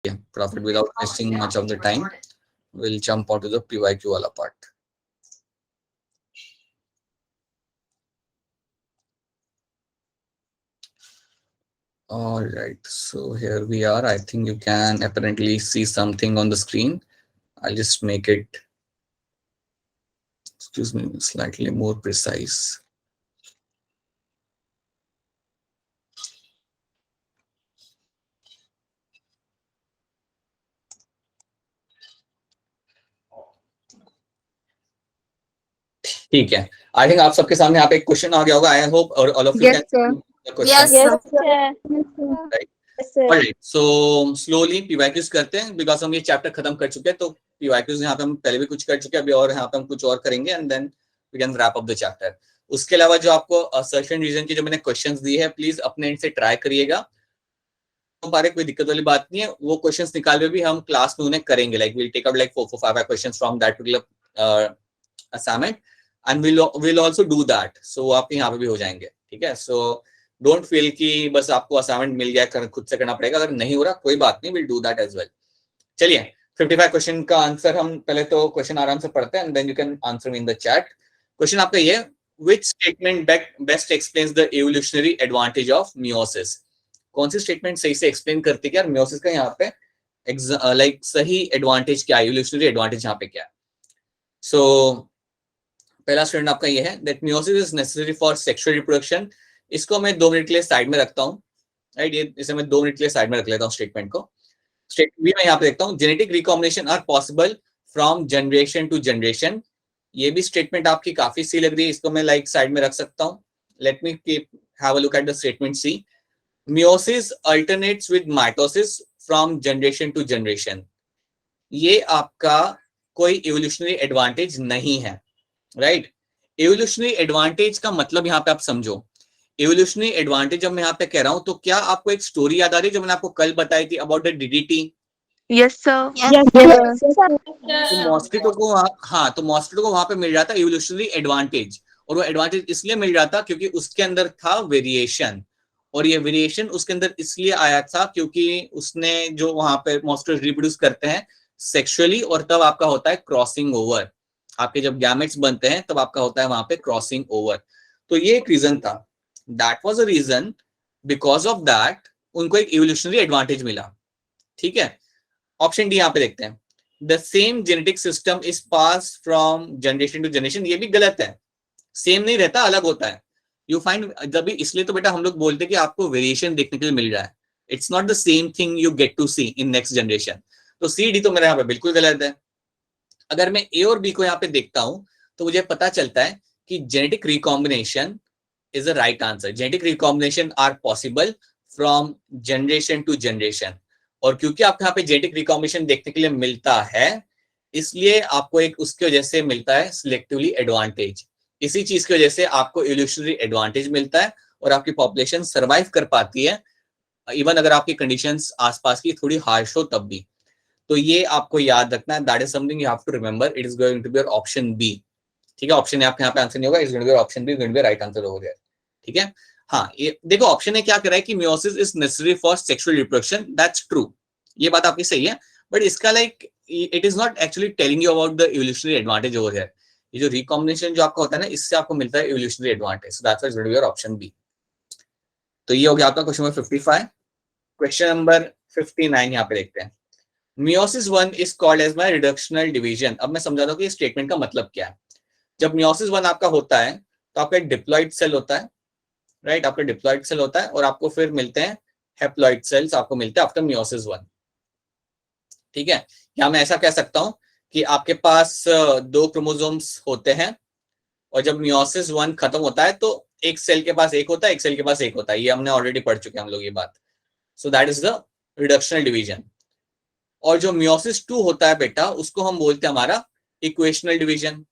profit without wasting much of the time. We'll jump onto the PYQ wala part. All right, so here we are. I think you can apparently see something on the screen. I'll just make it, excuse me, slightly more precise. ठीक है, I think आप सबके सामने यहाँ पे एक question आ गया होगा. आई होप और all of you can write. So slowly PYQs करते हैं बिकॉज हम ये चैप्टर खत्म कर चुके हैं. तो पीवाईक्यूज यहाँ पे हम पहले भी कुछ कर चुके हैं, अभी और यहाँ पे हम कुछ और करेंगे and then we can wrap up the chapter. उसके अलावा जो आपको असर्शन रीजन की जो मैंने क्वेश्चंस दी है, प्लीज अपने एंड से ट्राई करिएगा. हमारे कोई दिक्कत वाली बात नहीं है. वो क्वेश्चंस निकाल के भी हम क्लास में उन्हें करेंगे. Like will take out like 4-5 questions from that particular assignment and will also do that. So आप यहाँ पे भी हो जाएंगे. ठीक है. सो डोंट फील कि बस आपको असाइनमेंट मिल गया खुद से करना पड़ेगा. अगर नहीं हो रहा कोई बात नहीं, will do that as well. चलिए 55 क्वेश्चन का आंसर हम पहले तो क्वेश्चन आराम से पढ़ते हैं and then you can answer in the chat. Question आपका ये, which statement best explains the evolutionary advantage of meiosis. कौन सी स्टेटमेंट सही से एक्सप्लेन करती है यार मियोसिस का यहाँ पे लाइक सही एडवांटेज क्या है, एवोल्यूशनरी एडवांटेज यहाँ पे क्या है. सो पहला स्टूडेंट आपका ये है that meiosis is necessary for sexual reproduction. इसको मैं 2 मिनट के लिए साइड में रखता हूँ. राइट, इसे मैं 2 मिनट के लिए साइड में रख लेता हूँ स्टेटमेंट को. स्टेटमेंट भी मैं यहाँ पे देखता हूँ, genetic recombination are possible from generation to generation. ये भी स्टेटमेंट आपकी काफी सी लग रही है, इसको मैं लाइक साइड में रख सकता हूँ. Let me have a look at the statement C. Meiosis alternates with mitosis from generation to generation. ये आपका कोई इवोल्यूशनरी एडवांटेज नहीं है. राइट, इवोल्यूशनरी एडवांटेज का मतलब यहाँ पे आप समझो. इवोल्यूशनरी एडवांटेज जब मैं यहाँ पे कह रहा हूँ तो क्या आपको एक स्टोरी याद आ रही है जो मैंने आपको कल बताई थी about the DDT. Yes sir. तो मॉस्किटो को वहां पे मिल जाता इवोल्यूशनरी एडवांटेज. और वो एडवांटेज इसलिए मिल जाता क्योंकि उसके अंदर था वेरिएशन. और ये वेरिएशन उसके अंदर इसलिए आया था क्योंकि उसने जो वहां पे मॉस्किटो रिप्रोड्यूस करते हैं सेक्सुअली, और तब आपका होता है क्रॉसिंग ओवर. आपके जब गैमेट्स बनते हैं तब आपका होता है वहां पे क्रॉसिंग ओवर. तो ये एक रीजन था. That was a reason, because of that उनको एक इवोल्यूशनरी एडवांटेज मिला. ठीक है. ऑप्शन डी यहाँ पे देखते हैं, the same genetic system is pass from generation to generation. ये भी गलत है. सेम नहीं रहता, अलग होता है. यू फाइंड जब इसलिए तो बेटा हम लोग बोलते हैं कि आपको वेरिएशन देखने के लिए मिल रहा है. It's not the same thing you get to see in next generation. तो सी डी तो मेरा यहाँ पे बिल्कुल गलत है. अगर मैं ए और बी को यहाँ पे देखता हूं तो मुझे पता चलता है कि genetic recombination is the right answer. Genetic recombination are possible from generation to generation. और क्योंकि आपको यहाँ पे जेनेटिक रिकॉम्बिनेशन देखने के लिए मिलता है, इसलिए आपको एक उसकी वजह से मिलता है सिलेक्टिवली एडवांटेज. इसी चीज की वजह से आपको इवोल्यूशनरी एडवांटेज मिलता है और आपकी पॉपुलेशन सर्वाइव कर पाती है, इवन अगर आपकी कंडीशंस आसपास की थोड़ी हार्श हो तब भी. तो ये आपको याद रखना है. That is something you have to remember. It is going to be your option B. ठीक है, ऑप्शन आपके यहाँ पे आंसर नहीं होगा. Is going to be option B, going to be right answer हो गया. ठीक है. हाँ, ये देखो ऑप्शन है क्या कर रहा है कि meiosis is necessary for sexual reproduction. That's true, ये बात आपकी सही है. बट इसका like it is not actually telling you about the evolutionary advantage over here. ये जो रिकॉम्बिनेशन जो आपका होता है ना, इससे आपको मिलता है evolutionary advantage. So that's why your option B. तो ये हो गया आपका क्वेश्चन नंबर 55. क्वेश्चन नंबर 59 यहाँ पे देखते हैं. Meiosis 1 is called as my reductional division. अब मैं समझाता हूँ कि इस स्टेटमेंट का मतलब क्या है. जब मियोसिस 1 आपका होता है तो आपका एक डिप्लॉइड सेल होता है. राइट, आपका डिप्लॉइड सेल होता है और आपको फिर मिलते हैं हैप्लॉइड सेल्स, आपको मिलते हैं आफ्टर मियोसिस 1. ठीक है. या मैं ऐसा कह सकता हूं कि आपके पास 2 क्रोमोसोम्स होते हैं और जब मियोसिस 1 खत्म होता है तो एक सेल के पास एक होता है, एक सेल के पास एक होता है. ये हमने ऑलरेडी पढ़ चुके हैं हम लोग ये बात. सो that is the reductional division. और जो मियोसिस 2 होता है बेटा, उसको हम बोलते हैं हमारा इक्वेशनल डिवीजन.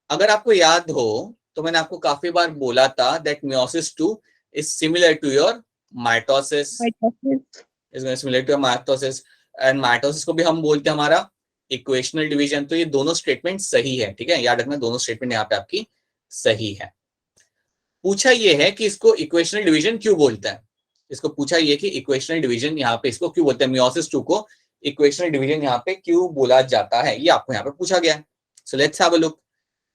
अगर आपको याद हो तो मैंने आपको काफी बार बोला था that meiosis 2 is similar to your mitosis. Similar to your mitosis. And mitosis को भी हम बोलते हैं हमारा इक्वेशनल डिवीजन. तो ये दोनों स्टेटमेंट सही है. ठीक है, याद रखना दोनों स्टेटमेंट यहाँ पे आपकी सही है. पूछा ये है कि इसको इक्वेशनल डिवीजन क्यों बोलते हैं. इसको पूछा ये कि इक्वेशनल डिवीजन यहाँ पे इसको क्यों बोलते हैं, मियोसिस 2 को इक्वेशनल डिवीजन यहाँ पे क्यों बोला जाता है, ये आपको यहाँ पे पूछा गया है। So let's have a look.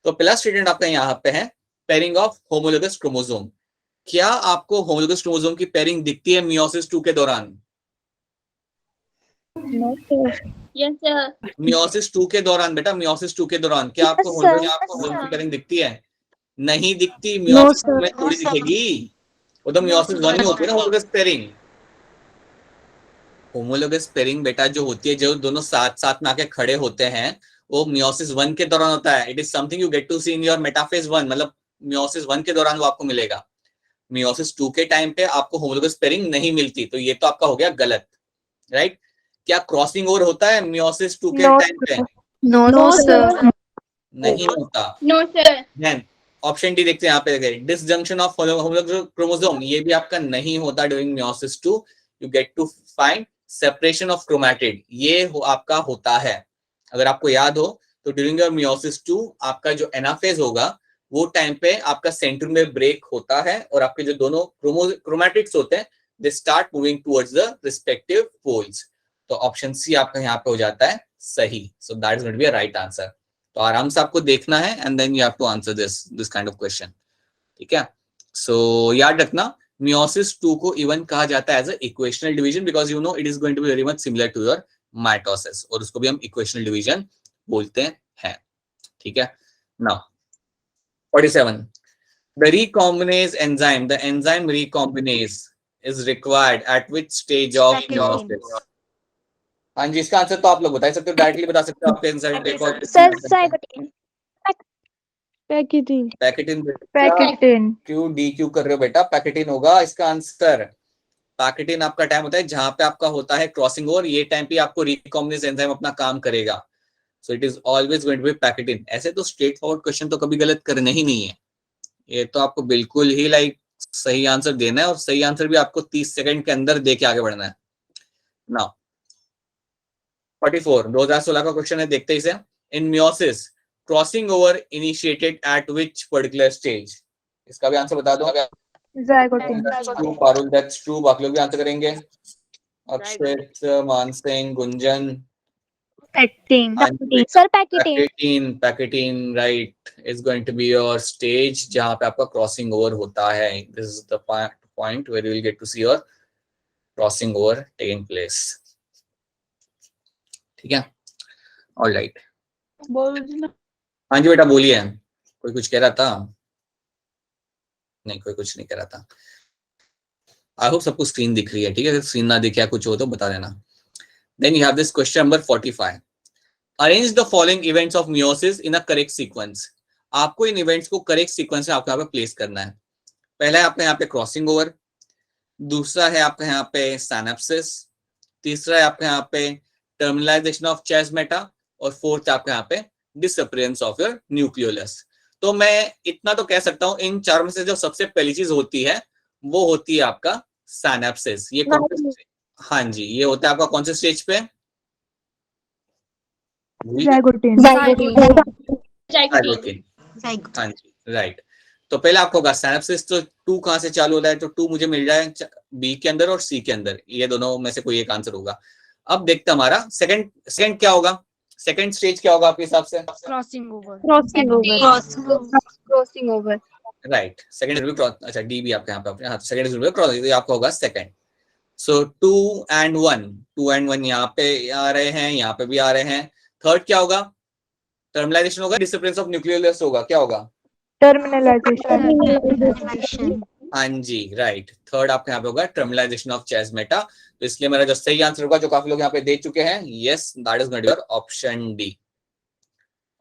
तो पहला स्टेटमेंट आपका यहाँ पे है पेयरिंग ऑफ होमोलोगस क्रोमोसोम। क्या आपको होमोलोगस क्रोमोसोम की पेयरिंग दिखती है मियोसिस 2 के दौरान? Yes sir. मियोसिस 2 के दौरान बेटा, मियोसिस 2 के दौरान क्या आपको होमोलोगस क्रोमोसोम की पेयरिंग दिखती है? नहीं दिखती, मियोसिस 2 में थोड़ी दिखेगी, वो तो मियोसिस 1 में होती है ना होमोलोगस पेयरिंग। होमोलोगस पेयरिंग बेटा जो होती है, जो दोनों साथ साथ में आके खड़े होते हैं, वो मियोसिस 1 के दौरान होता है। It is something you get to see in your metaphase 1, मतलब मियोसिस 1 के दौरान वो आपको मिलेगा। मियोसिस 2 के टाइम पे आपको होमोलोगस पेयरिंग नहीं मिलती, तो ये तो आपका हो गया गलत, राइट। क्या क्रॉसिंग ओवर होता है मियोसिस 2 के टाइम पे? No sir. नहीं होता। No sir. ऑप्शन डी देखते हैं यहाँ पे, डिसजंक्शन ऑफ होमोलोगस क्रोमोसोम, ये भी आपका नहीं होता during meiosis 2। You get to find separation of chromatid, ये आपका होता है। अगर आपको याद हो तो ड्यूरिंग योर मियोसिस 2 आपका जो एनाफेज होगा वो टाइम पे आपका सेंट्रल में ब्रेक होता है और आपके जो दोनों क्रोमैटिड्स होते हैं they start moving towards the respective poles. तो ऑप्शन सी आपका यहाँ पे हो जाता है सही। So that is going to be a right answer. तो आराम से आपको देखना है and then you have to answer this kind of question, ठीक है। सो याद रखना मियोसिस 2 को इवन कहा जाता है as a equational division because you know it is going to be very much similar to your mitosis, और उसको भी हम इक्वेशनल डिवीजन बोलते हैं, ठीक है। Now 47, the recombinase enzyme, the enzyme recombinase is required at which stage of meiosis? हाँ जी, इसका आंसर तो आप लोग बता सकते हो, डायरेक्टली बता सकते हो। आपके एंजाइम पैकेटिन क्यों डी क्यों कर रहे हो बेटा? पैकेटिन होगा इसका आंसर। पैकेटिन आपका टाइम होता है जहां पे आपका होता है क्रॉसिंग ओवर, ये टाइम पे आपको रिकॉम्बिनेज एंजाइम अपना काम करेगा। So it is always going to be pachytene. ऐसे तो स्ट्रेट फॉरवर्ड क्वेश्चन तो कभी गलत करने ही नहीं है, ये तो आपको बिल्कुल ही लाइक सही आंसर देना है, और सही आंसर भी आपको 30 सेकंड के अंदर दे के आगे बढ़ना है। नाउ 44 2016 का क्वेश्चन है, देखते ही से। In meiosis crossing over initiated at which particular stage? इसका भी आंसर बता दो। True Parul, that's true. बाकी लोग भी आंसर करेंगे। Akshit, Mansingh, Gunjan, pachytene right is going to be your stage जहां पे आपका क्रॉसिंग ओवर होता है। This is the point where you will get to see your crossing over taking place, ठीक है। ऑलराइट, हाँ जी बेटा बोलिए। कोई कुछ कह रहा था? नहीं, कोई कुछ नहीं कह रहा था। आई होप सबको स्क्रीन दिख रही है, ठीक है। अगर स्क्रीन ना दिखे कुछ हो तो बता देना। Then you have this question number 45, arrange the following events of meiosis in a correct sequence. आपको इन इवेंट्स को करेक्ट सीक्वेंस में आपको यहाँ पे प्लेस करना है। पहला है आपका यहाँ पे क्रॉसिंग ओवर, दूसरा है आपका यहाँ पे सिनेप्सिस, तीसरा है आपका यहाँ पे टर्मिनलाइजेशन ऑफ चास्मेटा, और फोर्थ है आपका यहाँ पे डिसअपीयरेंस ऑफ योर न्यूक्लियोलस। तो मैं इतना तो कह सकता हूँ इन चारों में से जो सबसे पहली चीज होती है वो होती है आपका सिनेप्सिस। ये कौन, हाँ जी, ये होता है आपका कौन से स्टेज पे? हाँ जी राइट। तो पहले आपको होगा सिनेप्सिस, तो 2 कहां से चालू होता है? तो 2 मुझे मिल जाए बी के अंदर और सी के अंदर, ये दोनों में से कोई एक आंसर होगा। अब देखते हमारा सेकंड क्या होगा, सेकंड स्टेज क्या होगा आपके हिसाब से? Crossing over right. सेकंड, अच्छा डी भी आपके यहाँ पे, हाँ सेकंड क्रॉसिंग आपका होगा सेकंड। सो 2 and 1 यहाँ पे आ रहे हैं, यहाँ पे भी आ रहे हैं। थर्ड क्या होगा? टर्मिनलाइजेशन होगा, डिसअपीयरेंस ऑफ न्यूक्लियोलस होगा, क्या होगा? टर्मिनलाइजेशन। हाँ जी राइट। थर्ड आपके यहाँ पे होगा टर्मिनलाइजेशन ऑफ चास्मेटा। तो इसलिए मेरा जो सही आंसर होगा, जो काफी लोग यहाँ पे दे चुके हैं, yes that is going to be option D.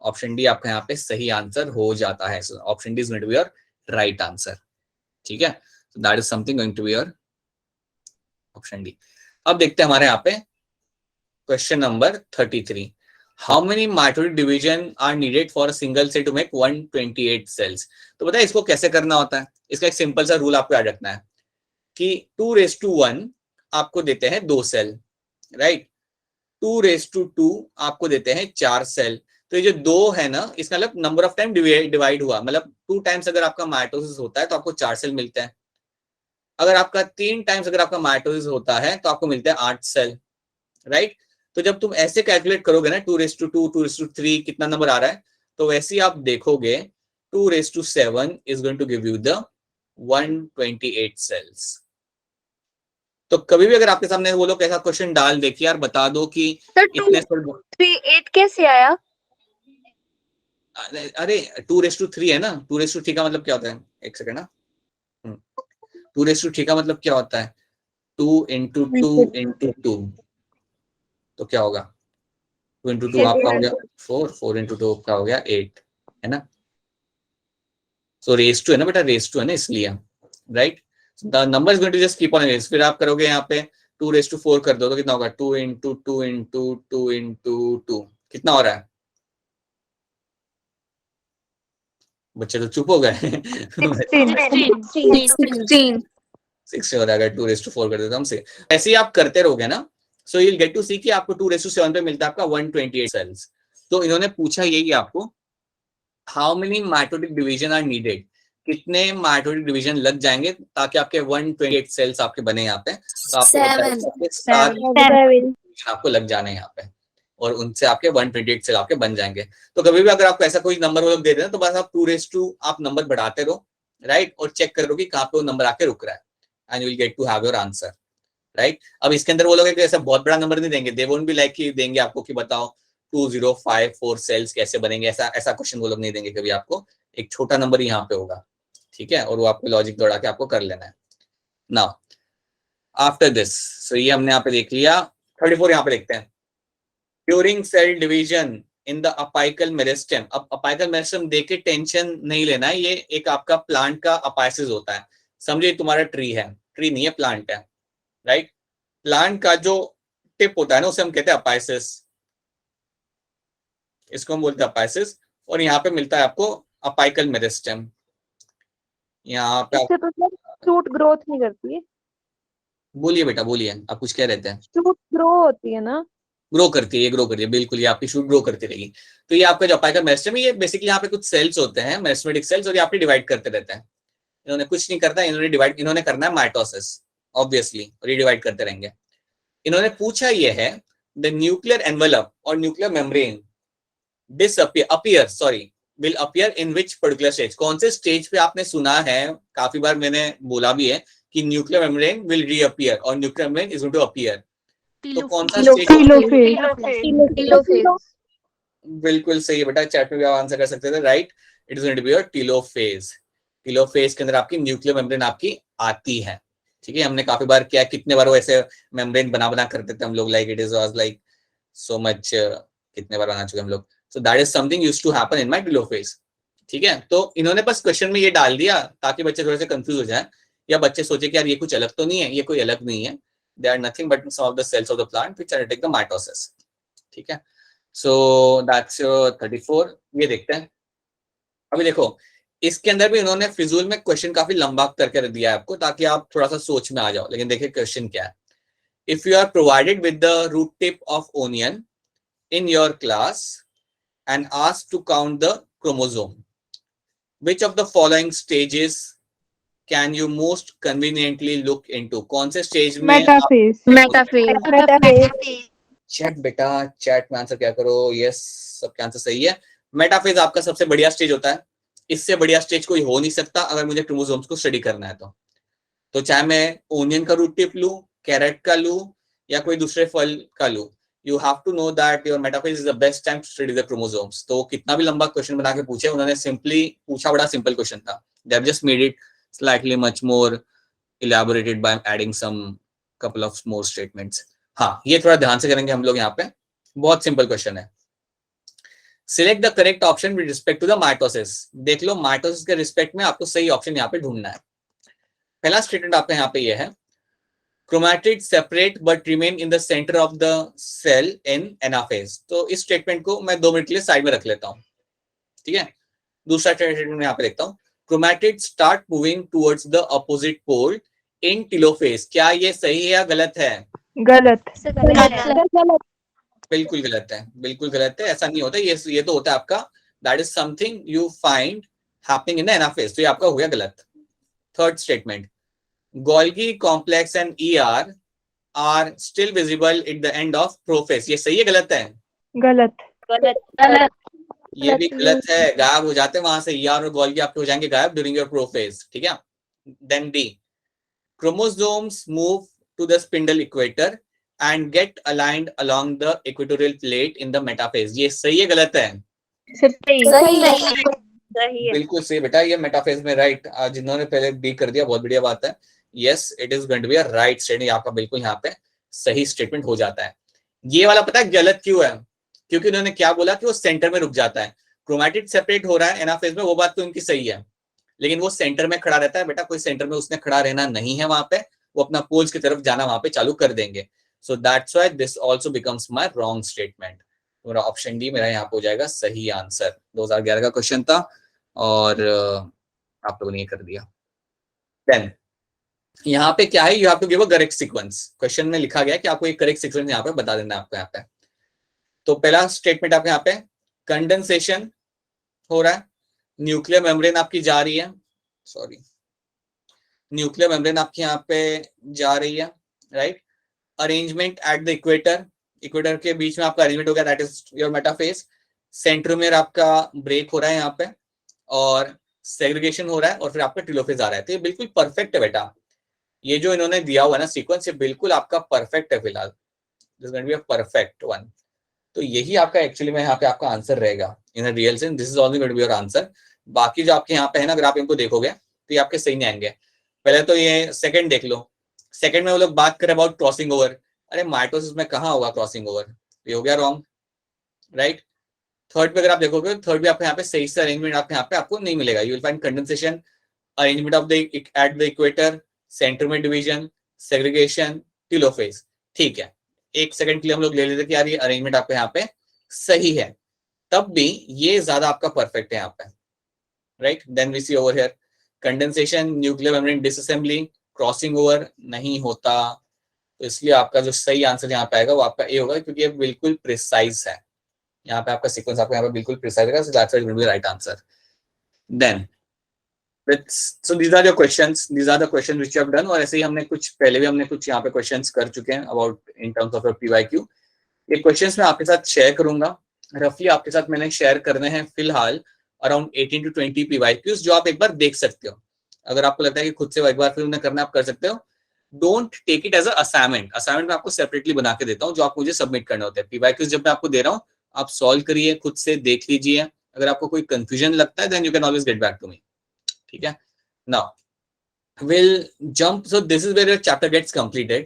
Option D आपका यहाँ पे सही आंसर हो जाता है। Option D is going to be your right answer, ठीक है। So that is something going to be your option D. अब देखते हैं हमारे यहाँ पे question number 33, how many mitotic division are needed for a single cell to make 128 cells. तो बताइए इसको कैसे करना होता है। इसका एक सिंपल सा रूल आपको याद रखना है कि 2:1 आपको देते हैं 2 सेल, राइट। 2:2 आपको देते हैं 4 सेल। तो ये जो 2 है ना, इसका मतलब नंबर ऑफ टाइम डिवाइड हुआ, मतलब 2 टाइम्स अगर आपका माइटोसिस होता है तो आपको 4 सेल मिलते हैं। अगर आपका 3 टाइम्स अगर आपका माइटोसिस होता है तो आपको मिलता है 8 सेल, राइट। तो जब तुम ऐसे कैलकुलेट करोगे ना 2:2, 2:3 कितना नंबर आ रहा है, तो वैसे ही आप देखोगे 2:7 is going to give you the 128 cells. तो कभी भी अगर आपके सामने वो लोग ऐसा क्वेश्चन डाल देखिए यार, बता दो कि इतने 2:8 कैसे आया? अरे 2:3 है ना, 2:3 का मतलब क्या होता है, एक सेकंड ना, 2:3 का मतलब क्या होता है, 2 into 2 into 2, तो क्या होगा, 2 into 2 आपका हो गया 4, 4 into 2 का हो गया 8, है ना। सो रेस टू है ना बेटा, रेस टू है ना, इसलिए, right. The number is going to just keep on race. फिर आप करोगे यहाँ पे 2:4 कर दो तो कितना होगा, 2 into 2 into 2 into 2, कितना हो रहा है, बच्चे तो चुप हो गए 16 6 हो रहा है, अगर 2:4 कर देते हम से। ऐसे ही आप करते रहोगे ना, so you will get to see कि आपको 2:7 पे मिलता है आपका 128 सेल्स। तो इन्होंने पूछा यही आपको, how many mitotic division are needed, कितने माइटोटिक डिवीजन लग जाएंगे ताकि आपके 128 सेल्स आपके बने यहाँ पे। तो आपको आपको लग जाने यहाँ पे, और उनसे आपके 128 सेल आपके बन जाएंगे। तो कभी भी अगर आपको ऐसा कोई नंबर वो लोग दे देना तो बस आप 2:2 आप नंबर बढ़ाते रहो, राइट, और चेक करो कि कहाँ पे वो नंबर आके रुक रहा है, and you will get to have your answer, right. अब इसके अंदर वो लोग ऐसा बहुत बड़ा नंबर नहीं देंगे, दे वोंट बी लाइक कि देंगे आपको कि बताओ 2054 सेल्स कैसे बनेंगे, ऐसा क्वेश्चन वो लोग नहीं देंगे कभी आपको। एक छोटा नंबर यहाँ पे होगा, ठीक है, और वो आपको लॉजिक दौड़ा के आपको कर लेना है। नाउ आफ्टर दिस, सो ये हमने यहाँ पे देख लिया। 34 यहाँ पे देखते हैं, during cell division in the apical meristem. अब अपाइकल मेरिस्टेम देख के टेंशन नहीं लेना है, ये एक आपका प्लांट का अपाइसिस होता है, समझिए तुम्हारा ट्री है, ट्री नहीं है प्लांट है, राइट। प्लांट का जो टिप होता है ना उसे हम कहते हैं अपाइसिस, इसको हम बोलते हैं अपाइसिस। और यहाँ पे मिलता है आपको अपाइकल मेरिस्टेम, यहाँ पे इससे तो सर शूट ग्रोथ नहीं करती है। बोलिए बेटा बोलिए, आप कुछ कह रहे थे। शूट ग्रो होती है ना, ग्रो करती है, ये ग्रो करती है, बिल्कुल, ये आपकी शूट ग्रो करती रहेगी। तो ये आपका जो अपाइकल मेरिस्टेम है, ये बेसिकली यहाँ पे कुछ सेल्स होते हैं, मेरिस्टेमेटिक सेल्स, और ये आपके डिवाइड करते रहते हैं। इन्होंने कुछ नहीं करता, इन्होंने करना है माइटोसिस ऑब्वियसली, और ये डिवाइड करते रहेंगे। इन्होंने पूछा ये है, द न्यूक्लियर एनवेलप और nuclear membrane will appear in which particular stage, कौन से स्टेज पे आपने सुना है, काफी बार मैंने बोला भी है कि न्यूक्लियर मेम्ब्रेन विल रीअपीयर और nuclear membrane is going to appear. तो कौन सा टेलोफेज। बिल्कुल सही है बेटा, चैट में भी आप आंसर कर सकते थे, right, it is going to be your telophase. Telophase के अंदर आपकी न्यूक्लियर मेम्ब्रेन आपकी आती है, ठीक है। हमने काफी बार किया, कितने बार वो ऐसे मेम्ब्रेन बना करते थे हम लोग, like it is was like so much, कितने बार बना चुके हम लोग। So that is something used to happen in my telophase, ठीक है। तो इन्होंने बस क्वेश्चन में ये डाल दिया ताकि बच्चे थोड़े से कंफ्यूज हो जाए, या बच्चे सोचे कि यार ये कुछ अलग तो नहीं है, ये कोई अलग नहीं है, they are nothing but some of the cells of the plant which undertake the mitosis, ठीक है। So that's your 34। ये देखते हैं, अभी देखो इसके अंदर भी इन्होंने फिजूल में क्वेश्चन काफी लंबा करके दिया है आपको ताकि आप थोड़ा सा सोच में आ जाओ। लेकिन देखिए क्वेश्चन क्या है, if you are provided with the root tip of onion in your class and asked to count the chromosome, which of the following stages can you most conveniently look into, कौन से stage में metaphase. Chat बेटा, chat में answer क्या करो, yes सबके answer सही है। मेटाफेज आपका सबसे बढ़िया स्टेज होता है, इससे बढ़िया स्टेज कोई हो नहीं सकता अगर मुझे क्रोमोसोम्स को स्टडी करना है तो चाहे मैं ओनियन का रूट टिप लूं, कैरेट का लूं, या कोई दूसरे फल का लूं, you have to know that your metaphase is the best time to study the chromosomes। तो कितना भी लंबा क्वेश्चन बना के पूछे, उन्होंने सिंपली पूछा, बड़ा सिंपल क्वेश्चन था, they have just made it slightly much more elaborated by adding some couple of more statements। हाँ, ये थोड़ा ध्यान से करेंगे हम लोग, यहाँ पे बहुत सिंपल क्वेश्चन है। Select the correct option with respect to the mitosis. देख लो माइटोसिस के रिस्पेक्ट में आपको सही ऑप्शन यहाँ पे ढूंढना है। पहला स्टेटमेंट आपका यहाँ पे ये है, chromatid separate but remain in the centre of the cell in anaphase. तो इस स्टेटमेंट को मैं 2 मिनट के लिए साइड में रख लेता हूं, ठीक है। दूसरा स्टेटमेंट यहाँ पे देखता हूँ, chromatid start moving towards the opposite pole in telophase. क्या ये सही है या गलत है? गलत। बिल्कुल गलत है, बिल्कुल गलत है, ऐसा नहीं होता। ये तो होता है आपका, that is something you find happening in the anaphase, तो ये आपका हो गया गलत। Third statement, Golgi complex and ER are still visible at the end of prophase. ये सही है गलत है? गलत। गलत। ये भी गलत है, गायब हो जाते हैं वहां से, ER और गोल्गी आपके हो जाएंगे गायब ड्यूरिंग योर प्रोफेज, ठीक है। Then D, chromosomes move to the spindle equator and get aligned along the equatorial plate in the metaphase. ये सही है गलत है? सही है। बिल्कुल सही बेटा, ये मेटाफेज में राइट। जिन्होंने पहले बी कर दिया बहुत बढ़िया बात है। Yes, it is going to be a right statement, आपका बिल्कुल यहाँ पे सही स्टेटमेंट हो जाता है। ये वाला पता है गलत क्यों है? क्योंकि उन्होंने क्या बोला कि वो सेंटर में रुक जाता है, क्रोमैटिड सेपरेट हो रहा है एनाफेज में, वो बात तो उनकी सही है, लेकिन वो सेंटर में खड़ा रहता है। बेटा कोई सेंटर में उसने खड़ा रहना नहीं है वहां पे, वो अपना पोल्स की तरफ जाना वहां पे चालू कर देंगे। सो that's why this also becomes my wrong statement. मेरा ऑप्शन डी मेरा यहाँ पे हो जाएगा सही आंसर। 2011 का क्वेश्चन था और आप लोगों ने ये कर दिया। देन यहाँ पे क्या है, you have to give a correct sequence. Question में लिखा गया है कि आपको एक करेक्ट सीक्वेंस यहाँ पे बता देना है आपको यहाँ पे। तो पहला स्टेटमेंट आपके यहाँ पे कंडेंसेशन हो रहा है, न्यूक्लियर मेम्ब्रेन आपकी जा रही है, सॉरी न्यूक्लियर मेम्ब्रेन आपकी यहाँ पे जा रही है, right. Arrangement at the equator, equator के बीच में आपका अरेंजमेंट हो गया, that is your metaphase. Centromere आपका ब्रेक हो रहा है यहाँ पे, और सेग्रीगेशन हो रहा है, और फिर आपका टेलोफेज आ रहा है। तो ये बिल्कुल परफेक्ट है बेटा, ये जो इन्होंने दिया हुआ है ना सीक्वेंस, ये बिल्कुल आपका परफेक्ट है फिलहाल, this going to be a perfect one. तो यही आपका एक्चुअली में यहाँ पे आपका आंसर रहेगा in a real sense, this is also going to be your answer. बाकी जो आपके यहाँ पे है ना, अगर आप इनको देखोगे तो ये आपके सही नहीं आएंगे। पहले तो ये सेकंड देख लो, सेकंड में वो लोग बात करें अबाउट क्रॉसिंग ओवर, अरे माइटोसिस में कहाँ होगा क्रॉसिंग ओवर, ये हो गया रॉन्ग, राइट। थर्ड पे अगर आप देखोगे, थर्ड भी आपको यहाँ पे सही से अरेंजमेंट आपके यहाँ पे आपको नहीं मिलेगा। You will find condensation, arrangement of the at the equator, centre में डिवीजन, सेग्रीगेशन, टेलोफेज। ठीक है, एक सेकंड के लिए हम लोग ले लेते कि यार ये अरेंजमेंट आपके यहाँ पे सही है, तब भी ये ज्यादा आपका परफेक्ट है यहाँ पे, right. Then we see over here condensation, nuclear membrane disassembly, crossing over नहीं होता। तो इसलिए आपका जो सही आंसर यहाँ पे आएगा वो आपका ए होगा, क्योंकि ये बिल्कुल प्रिसाइज है। यहाँ पे आपका सीक्वेंस आपको यहाँ पे बिल्कुल प्रिसाइज है, so that's why it will be right answer. देन so these are your questions, these are the questions which you have done। और ऐसे ही हमने कुछ पहले भी हमने कुछ यहाँ पे क्वेश्चंस कर चुके हैं about in terms of PYQ। ये क्वेश्चंस मैं आपके साथ शेयर करूंगा, रफली आपके साथ मैंने शेयर करने हैं फिलहाल अराउंड 18 to 20 PYQs, जो आप एक बार देख सकते हो। अगर आपको लगता है कि खुद से एक बार फिर उन्हें करना आप कर सकते हो। Don't take it as a assignment, assignment मैं आपको सेपरेटली बना के देता हूँ जो आप मुझे सबमिट करने होते हैं। PYQs जब मैं आपको दे रहा हूँ आप सॉल्व करिए, खुद से देख लीजिए, अगर आपको कोई कंफ्यूजन लगता है then you can always get back to me, ठीक है। Now we'll jump, so this is where your chapter gets completed।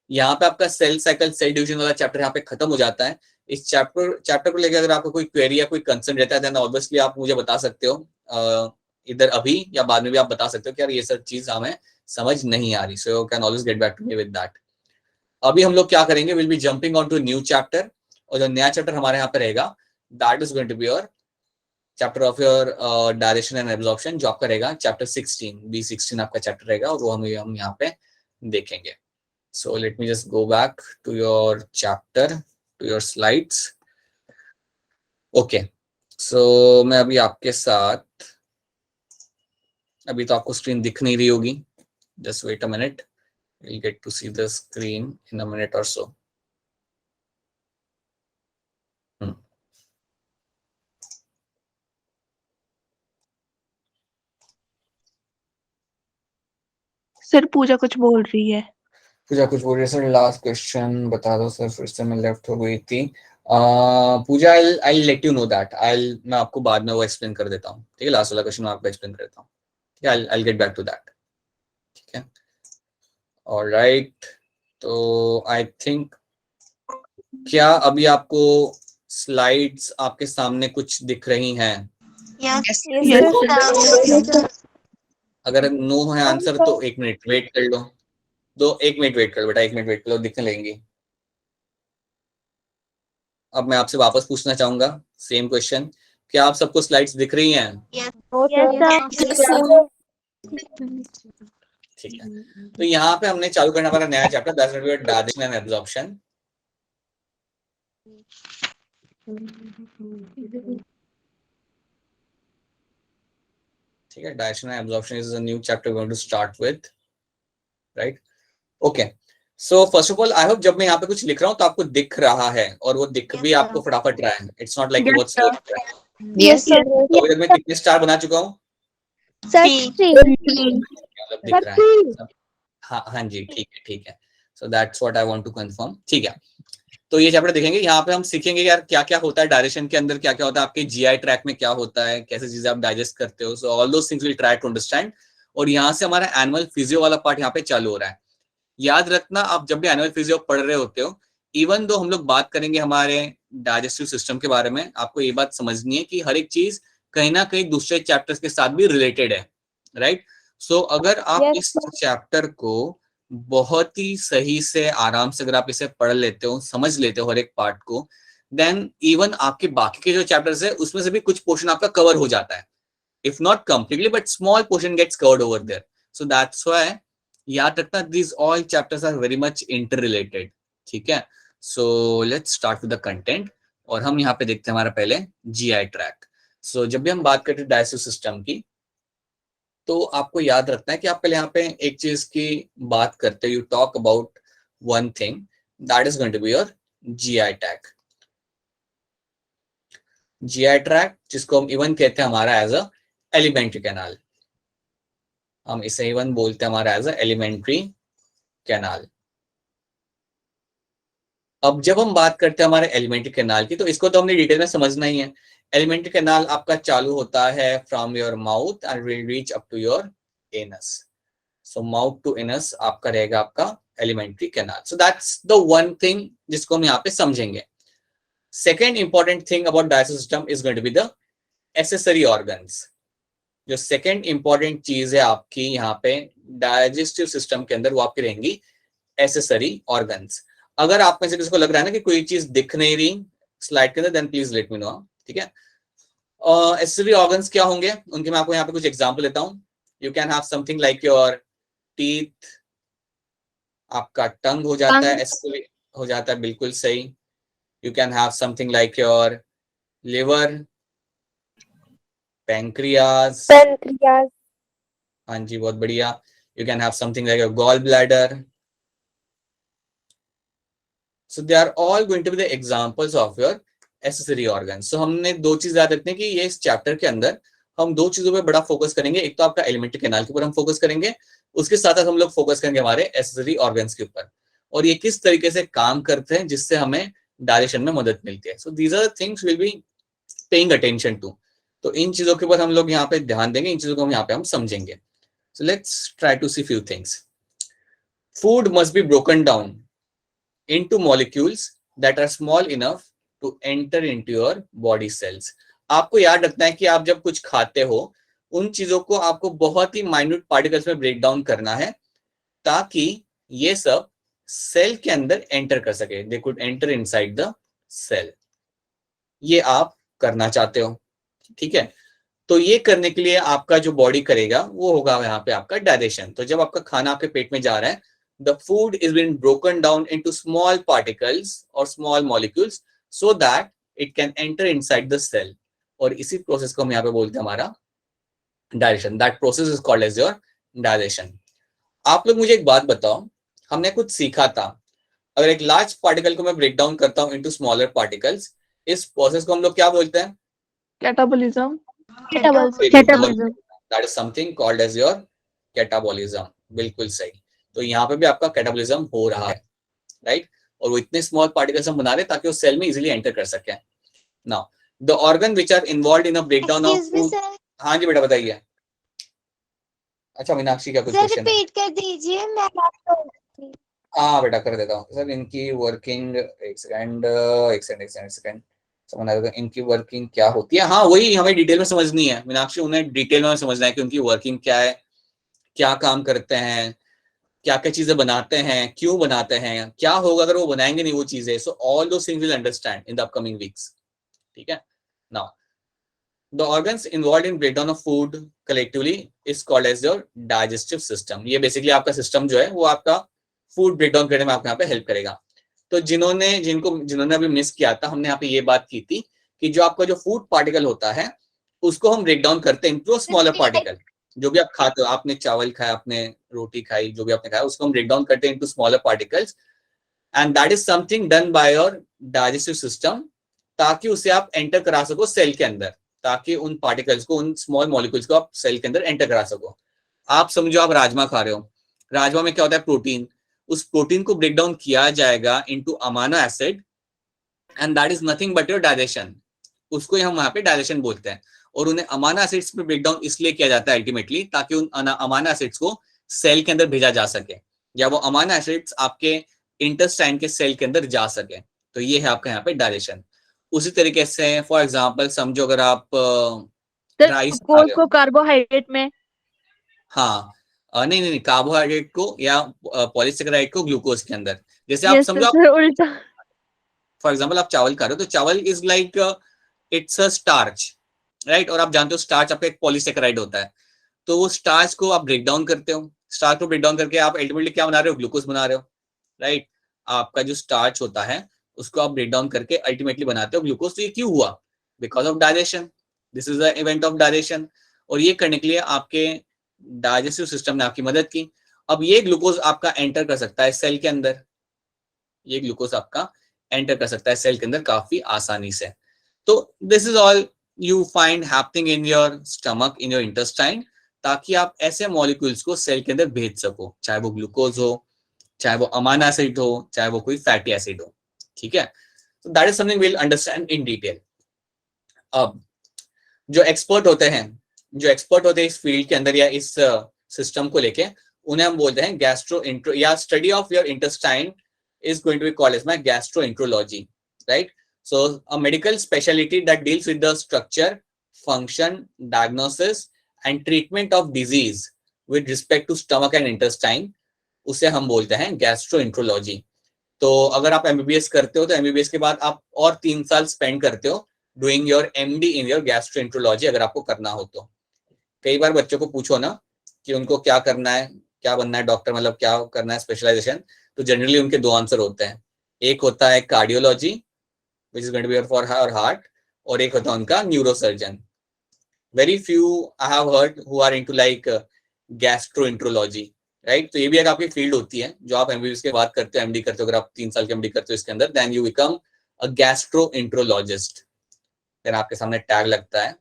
यहाँ पे आपका सेल साइकिल सेल डिवीजन वाला चैप्टर यहाँ पे खत्म हो जाता है। इस चैप्टर को लेकर अगर आपको कोई क्वेरी या कोई कंसर्न रहता है देन ऑब्वियसली आप मुझे बता सकते हो, इधर अभी या बाद में भी आप बता सकते हो कि यार ये सब चीज हमें समझ नहीं आ रही, so you can always get back to me with that. अभी हम लोग क्या करेंगे, will be jumping on to new chapter, और जो नया चैप्टर हमारे यहाँ पे रहेगा that is going to be your chapter of your direction and absorption, जो आपका रहेगा चैप्टर 16, B16 आपका चैप्टर रहेगा, और वो हम यहाँ पे देखेंगे। So let me just go back to your chapter, to your slides. Okay, so मैं अभी आपके साथ, अभी तो आपको स्क्रीन दिख नहीं रही होगी, just wait a minute, we'll get to see the screen in a minute or so। Sir Pooja कुछ बोल रही है। पूजा कुछ बोल रही है सर, लास्ट क्वेश्चन बता दो सर, फिर से मैं लेफ्ट हो गई थी। Pooja I let you know that, मैं आपको बाद में वो एक्सप्लेन कर देता हूँ, ठीक है। लास्ट वाला क्वेश्चन मैं आपको एक्सप्लेन कर देता हूँ, ठीक है। I get back to that, ठीक है। ऑलराइट, तो आई थिंक क्या अभी आपको स्लाइड्स आपके सामने कुछ दिख रही हैं? यस अगर नो है आंसर तो 1 मिनट वेट कर लो, 1 मिनट वेट करो बेटा, 1 मिनट वेट करो, दिखने लगेंगी। अब मैं आपसे वापस पूछना चाहूंगा सेम क्वेश्चन, क्या आप सबको स्लाइड्स दिख रही हैं? ठीक है, तो यहाँ पे हमने चालू करना हमारा नया chapter, that's going to be direction and absorption. ठीक है, direction and absorption is a new chapter going to start with. Right? Okay, so first of all I hope जब मैं यहाँ पे कुछ लिख रहा हूँ तो आपको दिख रहा है और वो दिख भी आपको फटाफट रहा है. इट्स नॉट लाइक बहुत स्लो दिख रहा है. Yes sir. तो अभी तक मैं कितने स्टार बना चुका हूँ? सर मतलब दिख रहा है. हाँ हाँ जी, ठीक है ठीक है. So that's what I want to confirm. ठीक है, तो ये चैप्टर देखेंगे. यहाँ पे हम सीखेंगे यार क्या क्या होता है डाइजेशन के अंदर, क्या क्या होता है आपके जीआई ट्रैक में, क्या होता है, कैसे चीजें आप डाइजेस्ट करते हो. So all those things will try to understand. और यहाँ से हमारा एनुअल फिजियो वाला पार्ट यहाँ पे चालू हो रहा है. याद रखना, आप जब भी एनुअल फिजियो पढ़ रहे होते हो, इवन दो हम लोग बात करेंगे हमारे डाइजेस्टिव सिस्टम के बारे में, आपको ये बात समझनी है कि हर एक चीज कहीं ना कहीं दूसरे चैप्टर्स के साथ भी रिलेटेड है. राइट? सो अगर आप Yes, इस चैप्टर को बहुत ही सही से आराम से अगर आप इसे पढ़ लेते हो, समझ लेते हो हर एक पार्ट को, देन इवन आपके बाकी के जो चैप्टर्स है उसमें से भी कुछ पोर्शन आपका कवर हो जाता है. If not completely but small portion gets covered over there. So that's why याद रखना these all chapters are very much interrelated. ठीक है, so let's start with the content. और हम यहाँ पे देखते हैं हमारा पहले जीआई ट्रैक. सो जब भी हम बात करते हैं डाइजेस्टिव सिस्टम की, तो आपको याद रखना है कि आप पहले यहाँ पे एक चीज की बात करते हो. You talk about one thing that is going to be your GI tract. GI tract जिसको हम इवन कहते हैं हमारा एज अ एलिमेंट्री कैनाल. हम इसे इवन बोलते हैं हमारा एज अ एलिमेंट्री कैनाल. अब जब हम बात करते हैं हमारे एलिमेंट्री कैनाल की, तो इसको तो हमने डिटेल में समझना ही है. एलिमेंट्री कैनाल आपका चालू होता है from your mouth and will reach up to your anus. So mouth to anus आपका रहेगा आपका alimentary canal. So that's the one thing जिसको हम यहाँ पे समझेंगे. Second important thing about digestive system is going to be the accessory organs. जो second important चीज है आपकी यहाँ पे डाइजेस्टिव सिस्टम के अंदर, वो आपकी रहेंगी एक्सेसरी ऑर्गन्स. अगर आप में से किसी को लग रहा है ना कि कोई चीज दिख नहीं रही स्लाइड के अंदर, then please let me know. ठीक है, एक्सेसरी ऑर्गन्स क्या होंगे उनके मैं आपको यहाँ पे कुछ एग्जांपल देता हूँ. You can have something like your teeth. आपका टंग हो जाता है, एक्सेसरी हो जाता है, बिल्कुल सही. You can have something like your liver, pancreas. हाँ जी, बहुत बढ़िया. You can have something like your gall bladder. So they are all going to be the examples of your accessory organs. So हमने दो चीज याद रखते हैं कि ये इस चैप्टर के अंदर हम दो चीजों पे बड़ा फोकस करेंगे. एक तो आपका एलिमेंट्री कैनाल के ऊपर हम फोकस करेंगे, उसके साथ साथ हम लोग फोकस करेंगे हमारे एक्सेसरी ऑर्गन्स के ऊपर, और ये किस तरीके से काम करते हैं जिससे हमें डाइजेशन में मदद मिलती है. So these are the things will be paying attention to. तो इन चीजों के ऊपर हम लोग यहाँ पे ध्यान देंगे, इन चीजों को हम यहाँ पे हम समझेंगे. So let's try to see few things. Food must be broken down into molecules that are small enough to enter into your body cells. आपको याद रखना है कि आप जब कुछ खाते हो, उन चीजों को आपको बहुत ही माइन्यूट पार्टिकल्स में ब्रेक डाउन करना है ताकि ये सब सेल के अंदर एंटर कर सके. They could enter inside the cell. ये आप करना चाहते हो. ठीक है, तो ये करने के लिए आपका जो बॉडी करेगा वो होगा यहाँ पे आपका डाइजेशन. तो जब आपका खाना आपके पेट में जा रहा है, the food is being broken down into small particles or small molecules so that it can enter inside the cell. और इसी प्रोसेस को हम यहाँ पे बोलते हैं हमारा digestion. That process is called as your digestion. आप लोग मुझे एक बात बताओ, हमने कुछ सीखा था, अगर एक लार्ज पार्टिकल को मैं ब्रेक डाउन करता हूँ into smaller particles, इस प्रोसेस को हम लोग क्या बोलते हैं? Catabolism. That is something called as your catabolism. बिल्कुल सही. तो यहाँ पे भी आपका कैटाबॉलिज्म हो रहा है, राइट? और वो इतने स्मॉल पार्टिकल्स हम बना रहे ताकि वो सेल में इजीली एंटर कर सके. Now the organ which are involved in a breakdown of food. हाँ जी बेटा बताइए. अच्छा मीनाक्षी क्या कुछ क्वेश्चन है? रिपीट कर दीजिए, मैं बात करूंगी. हाँ बेटा कर देता हूँ सर. इनकी वर्किंग, एक सेकंड समझ आएगा. इनकी वर्किंग क्या होती है? हाँ वही हमें डिटेल में समझनी है मीनाक्षी. उन्हें डिटेल में समझना है कि उनकी वर्किंग क्या है, क्या काम करते हैं, क्या क्या चीजें बनाते हैं, क्यों बनाते हैं, क्या होगा अगर वो बनाएंगे नहीं वो चीजें. So all those things will understand in the upcoming weeks. ठीक है. Now the organs involved in breakdown of food collectively is called as your digestive system. ये बेसिकली आपका सिस्टम जो है वो आपका फूड ब्रेकडाउन करने में आपको यहाँ पे हेल्प करेगा. तो जिन्होंने अभी मिस किया था, हमने यहाँ पे ये बात की थी कि जो आपका जो फूड पार्टिकल होता है उसको हम ब्रेक डाउन करते हैं इनटू स्मॉलर पार्टिकल. जो भी आप खाते हो, आपने चावल खाया, आपने रोटी खाई, जो भी आपने खाया, उसको हम ब्रेक डाउन करते हैं into smaller particles, and that is something done by your digestive system, ताकि उसे आप एंटर करा सको सेल के अंदर, ताकि उन पार्टिकल्स को, उन स्मॉल मॉलिक्यूल्स को आप सेल के अंदर एंटर करा सको। आप समझो आप राजमा खा रहे हो, राजमा में क्या होता है, प्रोटीन, उस प्रोटीन को ब्रेक डाउन किया जाएगा into amino acid, and that is nothing but your digestion, उसको हम वहां पे डाइजेशन बोलते हैं। और उन्हें अमाइनो एसिड्स पे ब्रेक डाउन इसलिए किया जाता है अल्टीमेटली, ताकि उन अमाइनो एसिड्स को सेल के अंदर भेजा जा सके, या वो अमाइनो एसिड्स आपके इंटेस्टाइन के सेल के अंदर जा सके। तो ये है आपका यहाँ पे डाइजेशन। उसी तरीके से फॉर एग्जांपल समझो अगर आप राइस खा रहे हो, कार्बोहाइड्रेट में, हाँ नहीं नहीं, कार्बोहाइड्रेट को या पॉलीसेकेराइड को ग्लूकोज के अंदर, जैसे आप समझो आप उल्टा। फॉर एग्जांपल आप चावल खा रहे हो, तो चावल is like it's a starch, right, और आप जानते हो स्टार्च आपका एक पॉलीसेकेराइड होता है। तो वो स्टार्च को आप ब्रेक डाउन करते हो, स्टार्च को ब्रेक डाउन करके आप अल्टीमेटली क्या बना रहे हो, ग्लूकोज बना रहे हो, राइट। आपका जो स्टार्च होता है उसको आप ब्रेक डाउन करके अल्टीमेटली बनाते हो ग्लूकोज। तो ये क्यों हुआ, because of digestion, this is the event of digestion. और ये करने के लिए आपके डाइजेस्टिव सिस्टम ने आपकी मदद की। अब ये ग्लूकोज आपका एंटर कर सकता है सेल के अंदर, ये ग्लूकोज आपका एंटर कर सकता है सेल के अंदर काफी आसानी से। तो this is all you find happening in your stomach, in your intestine, ताकि आप ऐसे मॉलिक्यूल्स को सेल के अंदर भेज सको, चाहे वो ग्लूकोज हो, चाहे वो अमाइनो एसिड हो, चाहे वो कोई फैटी एसिड हो, ठीक है। तो that is something will understand in detail. अब जो एक्सपर्ट होते हैं, जो एक्सपर्ट होते हैं इस फील्ड के अंदर या इस सिस्टम को लेके, उन्हें हम बोलते हैं गैस्ट्रो इंट्रो, या study of your intestine is going to be called as my gastroenterology, right? So a medical specialty that deals with the structure, function, diagnosis and treatment of disease with respect to stomach and intestine, उसे हम बोलते हैं gastroenterology। तो अगर आप MBBS करते हो तो MBBS के बाद आप और 3 साल स्पेंड करते हो doing your MD in your gastroenterology, अगर आपको करना हो तो। कई बार बच्चों को पूछो ना कि उनको क्या करना है, क्या बनना है डॉक्टर, मतलब क्या करना है स्पेशलाइजेशन, तो जनरली उनके 2 आंसर होते हैं। एक होता है cardiology which is going to be for heart, और एक होता है उनका neurosurgeon. Very few I have heard who are into like gastroenterology, right. तो ये भी एक आपकी फील्ड होती है जो आप एमबीबीएस के बाद करते हो, एमडी करते हो, अगर आप 3 साल के एमडी करते हो इसके अंदर, then you become a gastroenterologist. Then आपके सामने टैग लगता है,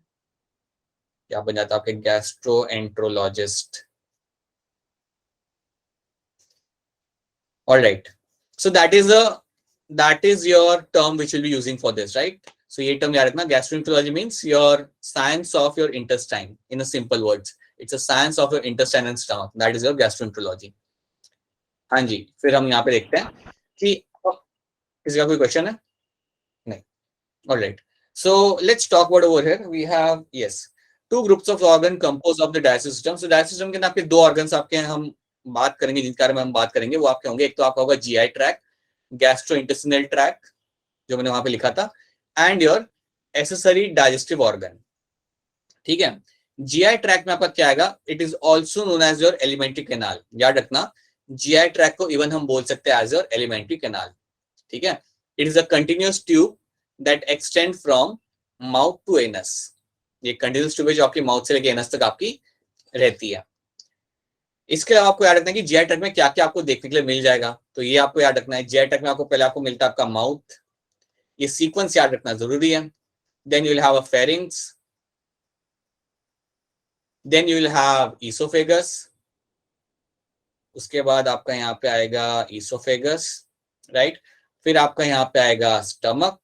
क्या बन जाता है आपके gastroenterologist. All right, so that is your term which we'll be using for this, right? So ये term याद रखना, gastroenterology means your science of your intestine, in a simple words it's a science of your intestine and stomach, that is your gastroenterology। हाँ जी, फिर हम यहाँ पे देखते हैं कि किसी का कोई क्वेश्चन है? नहीं। All right, so let's talk about over here we have yes 2 groups of organ composed of the digestive system। so digestive system के अंदर आपके 2 organs आपके हम बात करेंगे, जिनके बारे में हम बात करेंगे वो आपके होंगे, एक तो आपका होगा जीआई ट्रैक, गैस्ट्रोइंटेस्टिनल ट्रैक जो मैंने वहां पे लिखा था, and your accessory digestive organ, ठीक है। जीआई ट्रैक में आपका क्या आएगा, it is also known as your alimentary canal. याद रखना, जीआई ट्रैक को इवन हम बोल सकते हैं एज योर एलिमेंट्री कैनाल, ठीक है। It is a continuous tube that extend from mouth to anus. ये कंटिन्यूअस ट्यूब है जो आपकी माउथ से लेके एनस तक आपकी रहती है। इसके अलावा आपको याद रखना है कि जीआई ट्रैक्ट में क्या क्या आपको देखने के लिए मिल जाएगा, तो ये आपको याद रखना है। जीआई ट्रैक्ट में आपको पहले आपको मिलता है आपका माउथ, ये सीक्वेंस याद रखना जरूरी है। Then you will have a pharynx, then you will have oesophagus, उसके बाद आपका यहाँ पे आएगा ईसोफेगस, राइट। फिर आपका यहाँ पे आएगा stomach,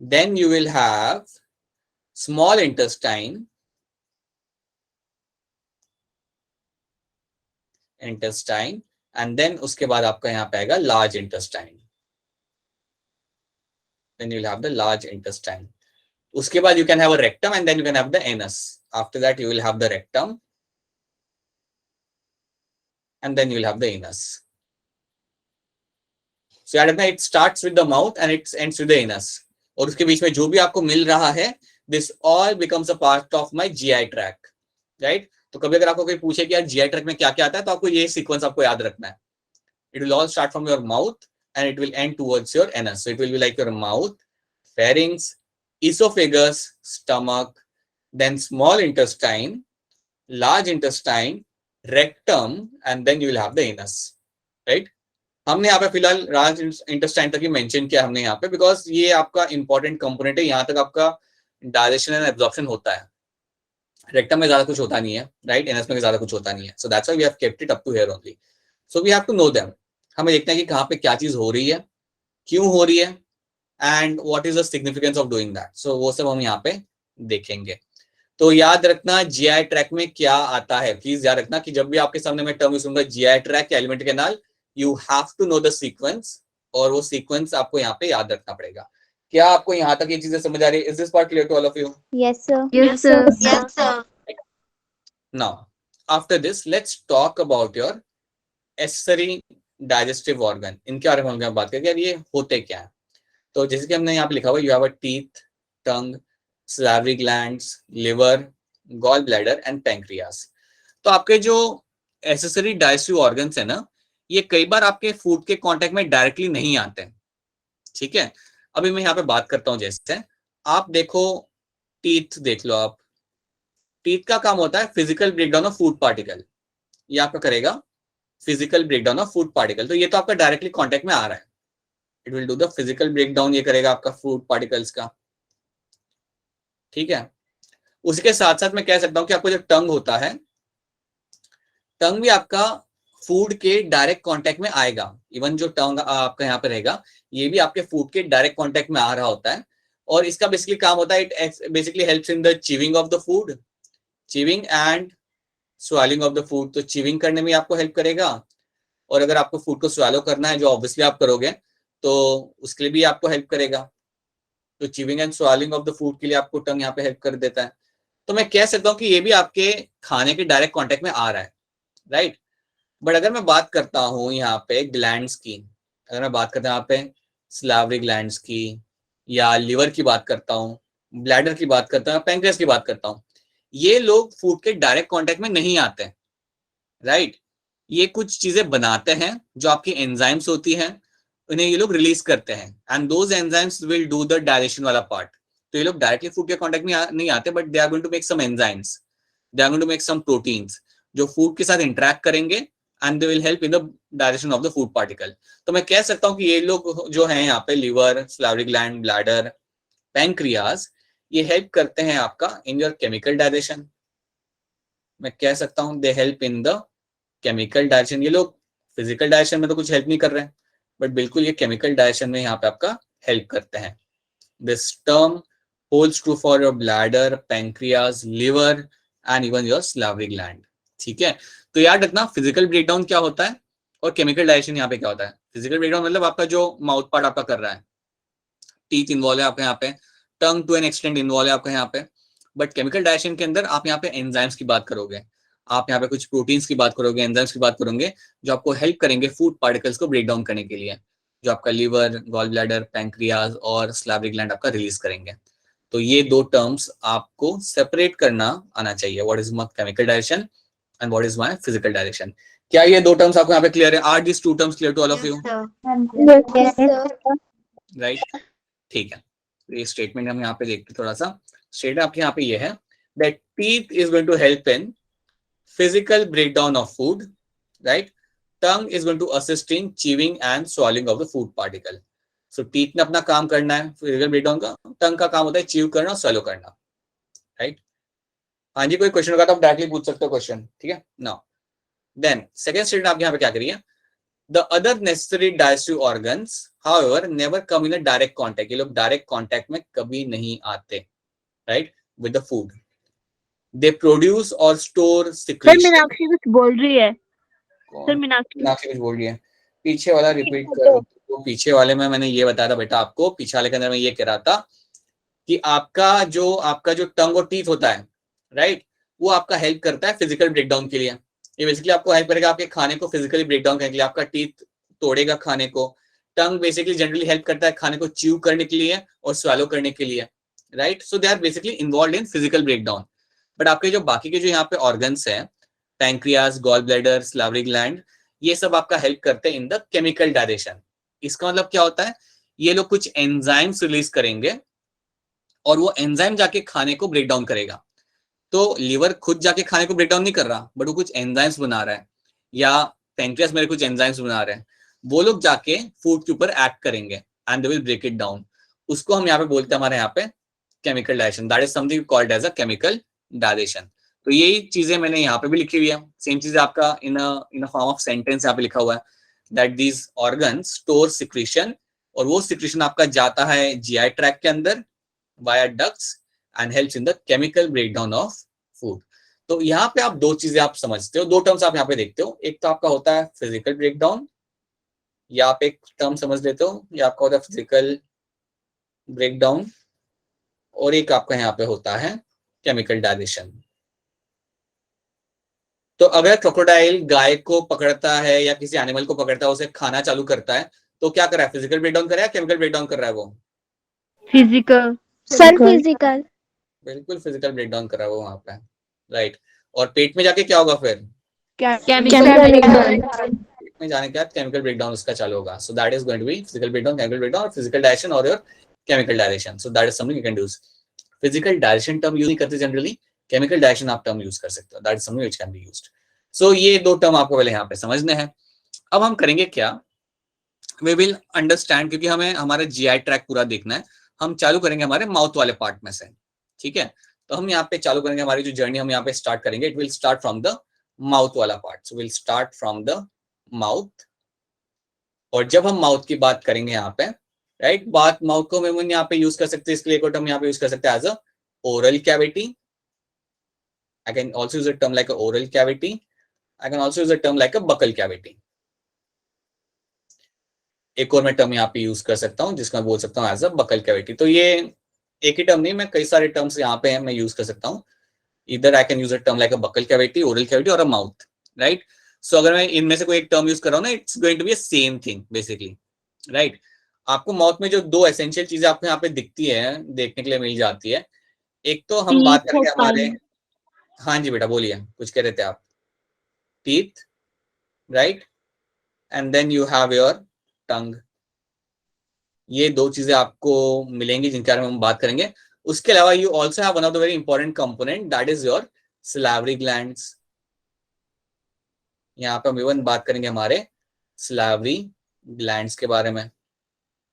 then you will have small intestine, and then उसके बाद आपका यहाँ पे आएगा large intestine, then you will have the large intestine. उसके बाद you can have a rectum and then you can have the anus. After that you will have the rectum and then you will have the anus. So याद रखना, it starts with the mouth and it ends with the anus, और उसके बीच में जो भी आपको मिल रहा है, this all becomes a part of my GI tract, right. तो कभी अगर आपको कोई पूछे कि यार जीआई ट्रैक में क्या क्या आता है, तो आपको ये सीक्वेंस आपको याद रखना है। It will all start from your mouth and it will and towards your anus. So it will be like your mouth, pharynx, esophagus, stomach, then small intestine, large intestine, rectum, and then you will have the anus, right? हमने यहाँ पे फिलहाल large intestine तक ही mention किया हमने यहाँ पे, because ये आपका इंपॉर्टेंट कंपोनेंट है, यहाँ तक आपका डाइजेशन एंड एब्जॉर्प्शन होता है. रेक्टम में ज्यादा कुछ होता नहीं है, राइट? एनएस में ज्यादा कुछ होता नहीं है. So that's why we have kept it up to here only. So we have to know them. हमें देखना है कि कहाँ पे क्या चीज हो रही है, क्यों हो रही है, and what is the significance of doing that. So वो सब हम यहाँ पे देखेंगे. तो याद रखना जीआई ट्रैक में क्या आता है. प्लीज याद रखना कि जब भी आपके सामने मैं टर्म यूज करूंगा जीआई ट्रैक या alimentary canal, you have to know the sequence, और वो सीक्वेंस आपको यहाँ पे याद रखना पड़ेगा. क्या आपको यहाँ तक ये चीजें समझ आ रही है? Is this part clear to all of you? Yes, sir. Yes, sir. Yes, sir. Now, after this, let's talk about your accessory digestive organ. इनके बारे में हम बात करेंगे, यार ये होते क्या है. तो जैसे कि हमने यहाँ पे लिखा हुआ, you have a teeth, tongue, salivary glands, liver, gall bladder and pancreas. तो आपके जो accessory digestive organs है ना, ये कई बार आपके फूड के कांटेक्ट में डायरेक्टली नहीं आते हैं. ठीक है, अभी मैं यहाँ पे बात करता हूँ. जैसे आप देखो, टीथ देख लो आप. टीथ का काम होता है physical breakdown of food particle. ये आपका करेगा physical breakdown of food particle. तो ये तो आपका डायरेक्टली कांटेक्ट में आ रहा है. It will do the physical breakdown. ये करेगा आपका फूड पार्टिकल्स का. ठीक है, उसी के साथ साथ मैं कह सकता हूं कि आपको जो टंग होता है, टंग भी आपका फूड के डायरेक्ट कांटेक्ट में आएगा. इवन जो टंग आपका यहाँ पे रहेगा, ये भी आपके फूड के डायरेक्ट कांटेक्ट में आ रहा होता है. और इसका बेसिकली काम होता है, it basically helps in the chewing of the food, chewing and swallowing of the food. तो चीविंग करने में आपको हेल्प करेगा, और अगर आपको फूड को स्वालो करना है, जो ऑब्वियसली आप करोगे, तो उसके लिए भी आपको हेल्प करेगा. तो chewing and swallowing of the food के लिए आपको टंग यहाँ पे हेल्प कर देता है. तो मैं कह सकता हूँ कि ये भी आपके खाने के डायरेक्ट कांटेक्ट में आ रहा है, राइट? बट अगर मैं बात करता हूँ यहाँ पे ग्लैंड्स की, अगर मैं बात करता हूँ यहाँ पे सलाइवरी ग्लैंड्स की, या लिवर की बात करता हूँ, ब्लैडर की बात करता हूँ, पैंक्रियास की बात करता हूँ, ये लोग फूड के डायरेक्ट कांटेक्ट में नहीं आते हैं, राइट? ये कुछ चीजें बनाते हैं जो आपकी एंजाइम्स होती हैं, उन्हें ये लोग रिलीज करते हैं, and those enzymes will do the digestion वाला पार्ट. तो ये लोग डायरेक्टली फूड के कांटेक्ट में नहीं आते, but they are going to make some enzymes, they are going to make some proteins जो फूड के साथ इंटरेक्ट करेंगे, and they will help in the digestion of the food particle. तो मैं कह सकता हूँ कि ये लोग जो हैं यहाँ पे, liver, salivary gland, bladder, pancreas, ये हेल्प करते हैं आपका इन योर केमिकल डाइजेशन. मैं कह सकता हूँ they help in the chemical digestion. ये लोग फिजिकल डाइजेशन में तो कुछ हेल्प नहीं कर रहे हैं, बट बिल्कुल ये केमिकल डाइजेशन में यहाँ पे आपका हेल्प करते हैं. This term holds true for your bladder, pancreas, liver and even your salivary gland. ठीक है, तो याद रखना फिजिकल ब्रेकडाउन क्या होता है और केमिकल डाइजेशन यहाँ पे क्या होता है. फिजिकल ब्रेकडाउन मतलब आपका जो माउथ पार्ट आपका कर रहा है, टीथ इन्वॉल्व है आपका यहाँ पे, tongue to an extend involve है आपका यहाँ पे. बट केमिकल डाइजेशन के अंदर आप यहाँ पे एंजाइम्स की बात करोगे, आप यहाँ पे कुछ प्रोटीन्स की बात करोगे, एंजाइम्स की बात करोगे, जो आपको हेल्प करेंगे फूड पार्टिकल्स को ब्रेक डाउन करने के लिए, जो आपका लिवर, गॉल ब्लैडर, पैंक्रियाज और सलाइवरी ग्लैंड आपका रिलीज करेंगे. तो ये दो टर्म्स आपको सेपरेट करना आना चाहिए, what is my chemical digestion and what is my physical digestion. क्या ये दो टर्म्स आपको यहाँ पे क्लियर है? Are this two terms clear to all of you? Yes, sir. Right, ठीक है. तो ये स्टेटमेंट हम यहाँ पे देखते थोड़ा सा. स्टेटमेंट आपके यहाँ पे ये है that teeth is going to help in physical breakdown of food, right? Tongue is going to assist in chewing and swallowing of the food particle. So teeth ने अपना काम करना है physical breakdown का, tongue का काम होता है chew करना और swallow करना, right? हाँ जी, कोई क्वेश्चन होगा तो आप डायरेक्टली पूछ सकते हो क्वेश्चन. ठीक है, नाउ देन सेकंड स्टेटमेंट आप यहाँ पे क्या करिए, the other necessary digestive organs however never come in a direct contact. ये लोग डायरेक्ट कॉन्टेक्ट में कभी नहीं आते, right, with the food. They produce or store secretion. Sir Meenakshi कुछ बोल रही है. सर मीनाक्षी कुछ बोल रही है. पीछे वाला रिपीट करो. तो पीछे वाले में मैंने ये बताया था बेटा आपको, पीछे वाले के अंदर मैं ये कह रहा था कि आपका जो टंग और टीथ होता है, राइट, वो आपका हेल्प करता है फिजिकल ब्रेकडाउन के लिए. ये बेसिकली आपको हेल्प करेगा आपके खाने को फिजिकली ब्रेकडाउन करने के लिए. आपका टीथ तोड़ेगा खाने को, टंग बेसिकली जनरली हेल्प करता है खाने को च्यू करने के लिए और स्वैलो करने के लिए, right. So they are basically involve in physical breakdown. But आपके जो बाकी के जो यहाँ पे ऑर्गन्स हैं, pancreas, gall bladder, salivary gland, ये सब आपका हेल्प करते हैं इन द केमिकल डाइजेशन. इसका मतलब क्या होता है, ये लोग कुछ एंजाइम्स रिलीज करेंगे और वो एंजाइम जाके खाने को ब्रेक डाउन करेगा. तो लीवर खुद जाके खाने को ब्रेक डाउन नहीं कर रहा, बट वो कुछ एंजाइम्स बना रहा है, या पैंक्रियास मेरे कुछ एंजाइम्स बना रहे हैं, वो लोग जाके फूड के ऊपर एक्ट करेंगे and they will break it down. उसको हम यहाँ पे बोलते हैं हमारे यहाँ पे chemical digestion, that is something called as a chemical digestion. तो यही चीजें मैंने यहाँ पे भी लिखी हुई है, सेम चीज आपका इन अ फॉर्म ऑफ सेंटेंस यहाँ पे लिखा हुआ है, that these organs store secretion, और वो सिक्रीशन आपका जाता है जीआई ट्रैक्ट के अंदर via ducts and helps in the chemical breakdown of food. तो यहाँ पे आप दो चीजें आप समझते हो, दो टर्म्स आप यहाँ पे देखते हो, एक तो आपका होता है फिजिकल ब्रेकडाउन, या आप एक टर्म समझ लेते हो, या आपका होता है फिजिकल ब्रेकडाउन, और एक आपका यहाँ पे होता है केमिकल डाइजेशन। तो अगर क्रोकोडाइल गाय को पकड़ता है या किसी एनिमल को पकड़ता है, उसे खाना चालू करता है, तो क्या कर रहा है, फिजिकल ब्रेकडाउन कर रहा है, केमिकल ब्रेकडाउन कर रहा है वो? फिजिकल। Sir physical. बिल्कुल फिजिकल ब्रेकडाउन कर रहा है वो वहां पे, राइट। और पेट में जाके क्या होगा फिर? केमिकल। पेट में जाने के बाद केमिकल ब्रेकडाउन उसका चालू होगा। So that is going to be physical breakdown, chemical breakdown, physical digestion और your chemical digestion. So that is something you can do. Physical digestion term use नहीं करते जनरली, केमिकल डाइजेशन आप term use कर सकते हो, that is something which can be used. So ये दो term आपको पहले यहाँ पे समझने हैं। अब हम करेंगे क्या, वी विल अंडरस्टैंड, क्योंकि हमें हमारा जीआई ट्रैक पूरा देखना है, हम चालू करेंगे हमारे माउथ वाले पार्ट में से, ठीक है। तो हम यहाँ पे चालू करेंगे हमारी जो जर्नी हम यहाँ पे स्टार्ट करेंगे, it will start from the mouth वाला part. So will start from the mouth, और जब हम माउथ की बात करेंगे यहाँ पे, राइट, बात माउथ को हम यहाँ पे यूज कर सकते हैं, इसके लिए एक और टर्म यहाँ पे यूज कर सकते हैं as a oral cavity. I can also use a term like a oral cavity. I can also use a term like a buccal cavity. एक और मैं टर्म यहाँ पे यूज कर सकता हूँ जिसका मैं बोल सकता हूँ एज अ बकल कैविटी। तो ये एक ही टर्म नहीं, मैं कई सारे टर्म्स यहाँ पे मैं यूज कर सकता हूँ। इधर I can use a term like a buccal cavity, oral cavity और अ माउथ, राइट। सो अगर मैं इनमें से कोई एक टर्म यूज कर रहा हूँ ना, it's going to be same thing basically, right. आपको माउथ में जो दो एसेंशियल चीजें आपको यहाँ पे दिखती है, देखने के लिए मिल जाती है, एक तो हम बात करेंगे हमारे, हाँ जी बेटा बोलिए, कुछ कह रहे थे आप? Teeth, right, and then you have your tongue. ये दो चीजें आपको मिलेंगी जिनके बारे में हम बात करेंगे। उसके अलावा you also have one of the very important component, that is your salivary glands. यहाँ पे हम इवन बात करेंगे हमारे सिलावरी ग्लैंड्स के बारे में,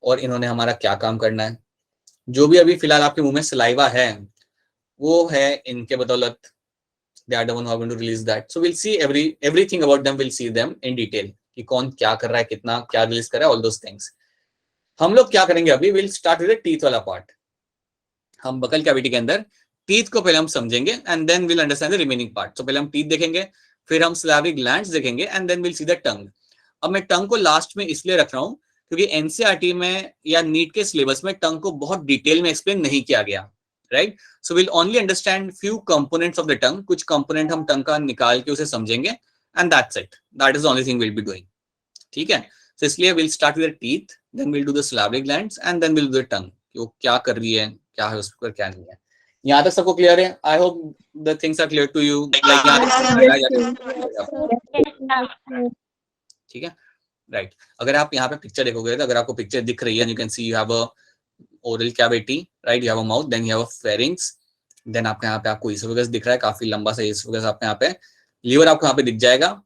और इन्होंने हमारा क्या काम करना है। जो भी अभी फिलहाल आपके मुंह में सलाइवा है, वो है इनके बदौलत, they are the one who are going to release that. So we'll see everything about them, we'll see them in detail कि कौन क्या कर रहा है, कितना क्या रिलीज कर रहा है, all those things. हम लोग क्या करेंगे अभी, we'll start with the teeth वाला पार्ट। हम बकल कैविटी के अंदर टीथ को पहले हम समझेंगे and then will understand the remaining part. तो पहले हम टीथ देखेंगे, फिर हम सिलावरी ग्लैंड्स देखेंगे and then will see the tongue. अब मैं टंग को लास्ट में इसलिए रख रहा हूँ क्योंकि एनसीईआरटी में या नीट के सिलेबस में टंग को बहुत डिटेल में एक्सप्लेन नहीं किया गया, right. So will only understand few components of the tongue, कुछ कंपोनेंट हम टंग का निकाल के उसे समझेंगे and that's it, that is the only thing will be doing, ठीक है। सो इसलिए will start with the teeth, then will do the salivary glands and then will do the tongue, कि वो क्या कर रही है, क्या है उस पर, क्या नहीं है। यहाँ तक सबको क्लियर है? I hope the things are clear to you, ठीक है, राइट। अगर आप यहाँ पे पिक्चर देखोगे, तो अगर आपको पिक्चर दिख रही है, you can see you have a oral cavity, right, you have a mouth, then you have a pharynx, देन आपके यहाँ पे आपको इसोफेगस दिख रहा है, काफी लंबा सा इसोफेगस आपके यहाँ पे, लीवर आपको यहाँ पे दिख जाएगा,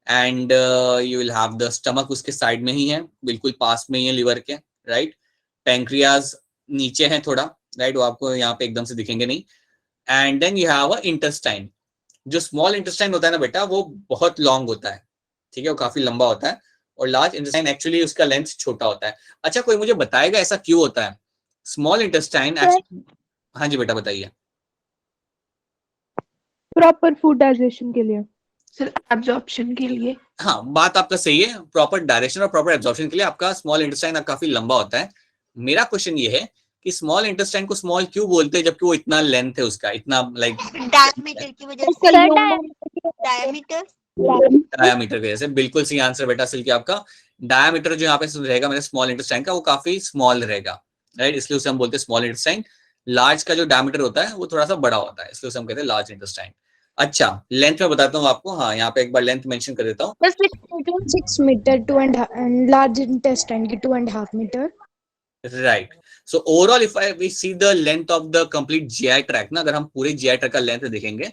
and you will have the stomach उसके साइड में ही है, बिल्कुल पास में ही है लीवर के, राइट। पैंक्रियाज नीचे है थोड़ा, राइट, वो आपको यहाँ पे एकदम से दिखेंगे नहीं। And then you have a intestine. जो स्मॉल इंटेस्टाइन होता है ना बेटा, वो बहुत लॉन्ग होता है, ठीक है, वो काफी लंबा होता है, और लार्ज इंटेस्टाइन एक्चुअली उसका लेंथ छोटा होता है। अच्छा, कोई मुझे बताएगा ऐसा क्यों होता है? स्मॉल इंटेस्टाइन, हाँ जी बेटा बताइए। प्रॉपर फूड डाइजेशन के लिए, सर एब्जॉर्प्शन के लिए। हाँ, बात आपका सही है, प्रॉपर डायरेक्शन और प्रॉपर एब्जॉर्प्शन के लिए आपका स्मॉल इंटेस्टाइन काफी लंबा होता है। मेरा क्वेश्चन ये है कि स्मॉल इंटेस्टाइन को स्मॉल क्यों बोलते हैं, जबकि वो इतना लेंथ है उसका, इतना लाइक डायमीटर की वजह से। डायमीटर डायमीटर की वजह से। बिल्कुल सही आंसर बेटा सिल्की आपका। डायमीटर जो यहाँ पे रहेगा मेरे स्मॉल इंटेस्टाइन का, वो काफी स्मॉल रहेगा, राइट, इसलिए उसे हम बोलते हैं स्मॉल इंटेस्टाइन। लार्ज का जो डायमीटर होता है वो थोड़ा सा बड़ा होता है, इसलिए उसे हम कहते हैं लार्ज इंटेस्टाइन। अच्छा, लेंथ में बताता हूँ आपको, हाँ यहाँ पे एक बार लेंथ मेंशन कर देता हूँ। 6 मीटर, 2.5 लार्ज इंटेस्टाइन की 2.5 metre. Right. So overall if we see the length of the complete GI tract ना, अगर हम पूरे जीआई ट्रैक का लेंथ देखेंगे,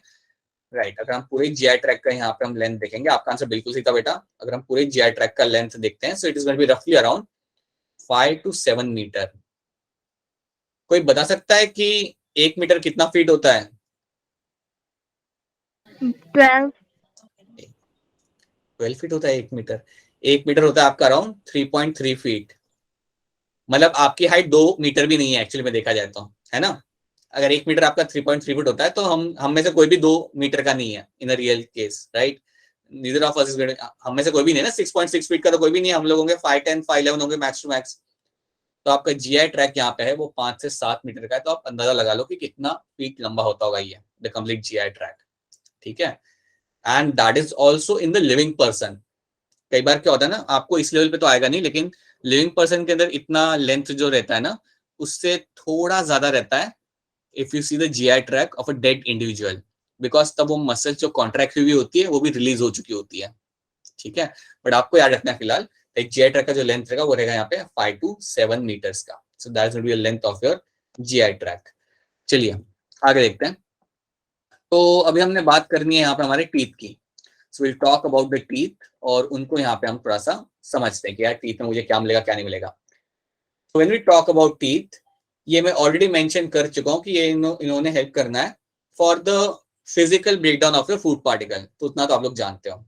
राइट, अगर हम पूरे जीआई ट्रैक का यहाँ पे हम लेंथ देखेंगे, आपका आंसर बिल्कुल सही था बेटा. अगर हम पूरे जीआई ट्रैक का लेंथ देखते हैं, so it is going to be रफली अराउंड 5 to 7 मीटर. कोई बता सकता है कि 1 मीटर कितना फीट होता है? 12. 12 फीट होता है 1 मीटर. 1 मीटर होता है आपका अराउंड 3.3 फीट. मतलब आपकी हाइट 2 मीटर भी नहीं है एक्चुअली में देखा जाए तो, है ना. अगर 1 मीटर आपका 3.3 फीट होता है तो हम में से कोई भी 2 मीटर का नहीं है in a real case, right. Neither of us is, हम में से कोई भी नहीं है ना. 6.6 फीट का तो कोई भी नहीं है. हम लोग होंगे 5'10", 5'11" होंगे मैक्स टू मैक्स. तो आपका जीआई ट्रैक यहाँ पे है वो 5 से 7 मीटर का है. तो आप अंदाजा लगा लो कि कितना फीट लंबा होता होगा ये द कंप्लीट जीआई ट्रैक. ठीक है. And that is also in the living person. कई बार क्या होता है ना, आपको इस लेवल पे तो आएगा नहीं, लेकिन लिविंग पर्सन के अंदर इतना लेंथ जो रहता है ना, उससे थोड़ा ज्यादा रहता है if you see the GI tract of a dead individual, because तब वो मसल जो कॉन्ट्रैक्ट हुई होती है वो भी रिलीज हो चुकी होती है. ठीक है. बट आपको याद रखना है फिलहाल एक जीआई ट्रैक का जो लेंथ रहेगा वो रहेगा यहाँ पे 5 to 7 मीटर्स का. So that will be the length of your GI track. चलिए आगे देखते हैं. तो अभी हमने बात करनी है यहाँ पे हमारे टीथ की. So will talk about the teeth और उनको यहाँ पे हम थोड़ा सा समझते हैं कि यार टीथ में मुझे क्या मिलेगा क्या नहीं मिलेगा. So when we talk about teeth, ये मैं ऑलरेडी मेंशन कर चुका हूँ कि ये इन्होंने हेल्प करना है for the physical breakdown of your food particle. तो उतना तो आप लोग जानते हो.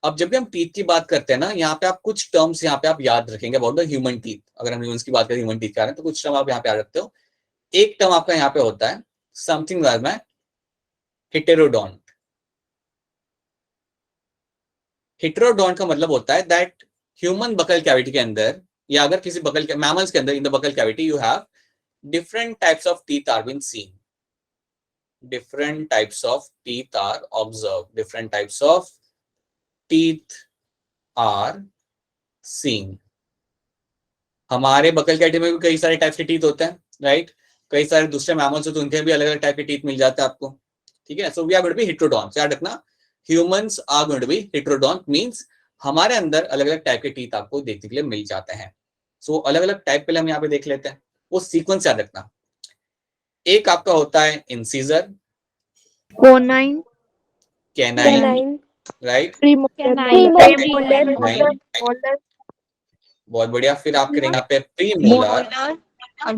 अब जब भी हम टीथ की बात करते हैं ना, यहाँ पे आप कुछ टर्म्स यहाँ पे आप याद रखेंगे अबाउट द ह्यूमन टीथ. अगर हम ह्यूमंस की बात करें, ह्यूमन टीथ का, तो कुछ टर्म आप यहाँ पे याद रखते हो. एक टर्म आपका यहाँ पे होता है समथिंग लाइक हेटेरोडोंट. हेटेरोडोंट का मतलब होता है दैट ह्यूमन बकल कैविटी के अंदर, या अगर किसी बकल के मैमल्स के अंदर in the buccal cavity you have different types of teeth are been seen. different types of teeth are observed. Different types of teeth are seen. हमारे buccal cavity में भी कई सारे टाइप के टीथ होते हैं, राइट. कई सारे दूसरे मैमल्स होते हैं, उनके भी अलग अलग टाइप के टीथ मिल जाते हैं आपको. ठीक है. So we are going to be heterodont. याद रखना, humans are going to be heterodont means हमारे अंदर अलग अलग टाइप के टीथ आपको देखने के लिए मिल जाते हैं. सो अलग अलग टाइप पहले हम यहाँ पे देख लेते हैं. वो सीक्वेंस याद रखना. एक आपका होता है इंसीजर, Canine. Canine, right. बहुत बढ़िया. फिर आप करेंगे यहाँ पे प्रीमोलर और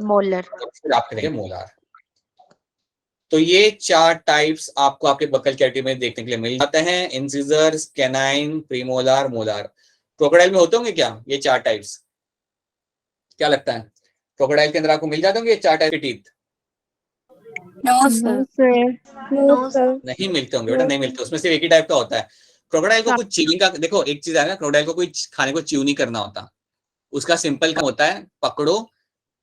मोलर. फिर आप करेंगे मोलार. तो ये 4 टाइप्स आपको आपके बकल कैविटी में देखने के लिए मिल जाते हैं. Incisor, canine, premolar, molar. Crocodile में होते होंगे क्या ये 4 टाइप्स? क्या लगता है क्रोकोडाइल के अंदर आपको मिल जाते होंगे ये 4 टाइप के टीथ? No sir. नहीं मिलते होंगे बेटा, नहीं मिलते. उसमें सिर्फ एक ही टाइप का होता है. क्रोकोडाइल को कुछ च्यूइंग का, देखो एक चीज है ना, क्रोकोडाइल को कोई खाने को च्यू नहीं करना होता. उसका सिंपल काम होता है पकड़ो,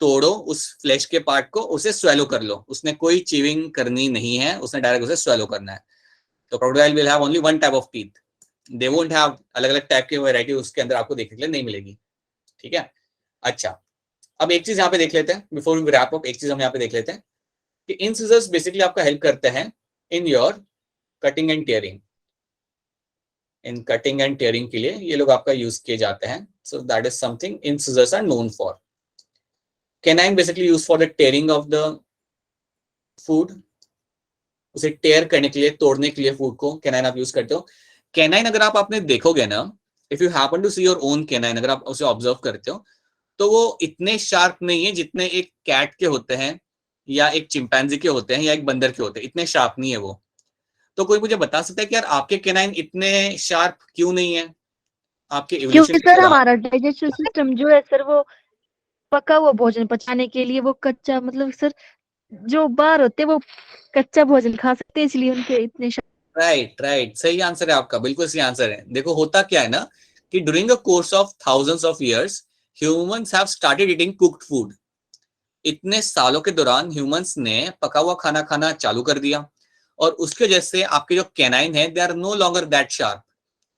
तोड़ो उस फ्लैश के पार्ट को, उसे स्वेलो कर लो. उसने कोई च्यूइंग करनी नहीं है, उसने डायरेक्ट उसे स्वेलो करना है. तो crocodile will have only one type of teeth. They won't have अलग अलग टाइप की वैरायटी उसके अंदर आपको देखने के लिए नहीं मिलेगी. ठीक है. अच्छा, अब एक चीज यहाँ पे देख लेते हैं बिफोर वी रैप अप. एक चीज हम यहाँ पे देख लेते हैं कि इन सीजर्स बेसिकली आपका हेल्प करते हैं in your cutting and tearing. In cutting and tearing के लिए ये लोग आपका यूज किए जाते हैं. So that is something incisors are known for. Canine basically use for the tearing of the food. उसे टेयर करने के लिए, तोड़ने के लिए फूड को कैनाइन आप यूज करते हो. कैनाइन अगर आप आपने देखोगे ना, if you happen to see your own canine, अगर आप उसे ऑब्जर्व करते हो तो वो इतने शार्प नहीं है जितने एक कैट के होते हैं या एक चिंपैंजी के होते हैं या एक बंदर के होते हैं. इतने शार्प नहीं है वो. तो कोई मुझे बता सकता है कि यार आपके कैनाइन इतने शार्प क्यों नहीं है आपके क्योंकि इवोल्यूशन सर हमारा डाइजेस्टिव सिस्टम जो है सर, वो पका हुआ भोजन पचाने के लिए वो कच्चा, मतलब सर जो बाहर होते हैं वो कच्चा भोजन खा सकते हैं, इसलिए उनके इतने राइट राइट, सही आंसर है आपका, बिल्कुल सही आंसर है. देखो होता क्या है ना कि during the course of thousands of years humans have started eating cooked food. इतने सालों के दौरान ह्यूमंस ने पका हुआ खाना खाना चालू कर दिया और उसके वजह से आपके जो कैनाइन है they are no longer that sharp.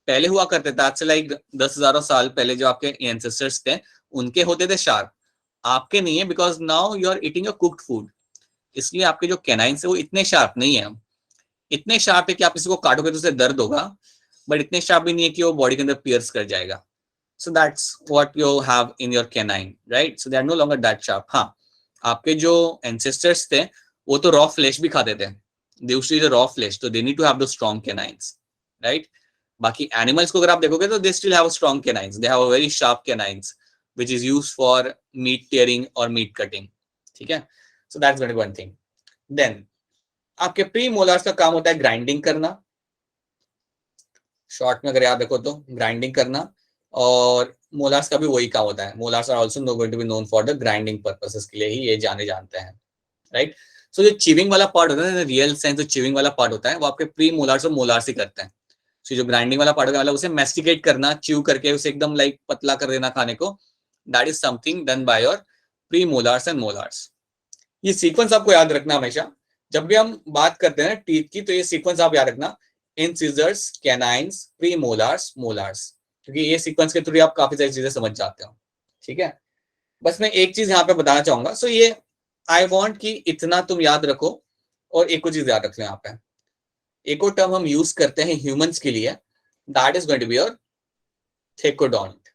पहले हुआ करते थे, आज से लाइक 10,000 साल पहले जो आपके एंसेस्टर्स थे उनके होते थे शार्प, आपके नहीं है. Because now you are eating a cooked food, इसलिए आपके जो कैनाइन है वो इतने शार्प नहीं है. इतने शार्प है कि आप किसी को काटोगे तो उसे दर्द होगा, बट इतने शार्प भी नहीं है कि वो बॉडी के अंदर पियर्स कर जाएगा. So that's what you have in your canine, right? So they are no longer that sharp. हाँ, आपके जो ancestors थे वो तो raw flesh भी खाते थे. They used to eat the raw flesh, so they need to have those strong canines, right? बाकी animals को अगर आप देखोगे तो they still have strong canines. They have a very sharp canines, which is used for meat tearing or meat cutting. ठीक है? So that's going to be one thing. Then आपके प्रीमोलार्स का काम होता है ग्राइंडिंग करना. शॉर्ट में अगर याद रखो तो ग्राइंडिंग करना, और मोलार्स का भी वही काम होता है. Molars are also going to be known for the grinding purposes के लिए ही ये जाने जानते हैं, राइट? सो जो चिविंग वाला पार्ट होता है, रियल सेंस जो चिविंग वाला पार्ट होता है वो आपके प्री मोलार्स और मोलार्स ही करते हैं. सो जो ग्राइंडिंग वाला पार्ट होता है मतलब उसे मैस्टिकेट करना, च्यू करके उसे एकदम लाइक पतला कर देना खाने को, that is something done by your pre molars and molars. ये सीक्वेंस आपको याद रखना हमेशा. जब भी हम बात करते हैं टीथ की तो ये सीक्वेंस आप याद रखना, इंसिजर्स, कैनाइन्स, प्रीमोलार्स, मोलार्स, क्योंकि ये सीक्वेंस के थ्रू आप काफी सारी चीजें समझ जाते हो. ठीक है, बस मैं एक चीज यहाँ पे बताना चाहूंगा. सो ये आई वांट कि इतना तुम याद रखो, और एक और चीज याद रख लो यहाँ पे. एक और टर्म हम यूज करते हैं ह्यूमंस के लिए, that is going to be your thecodont.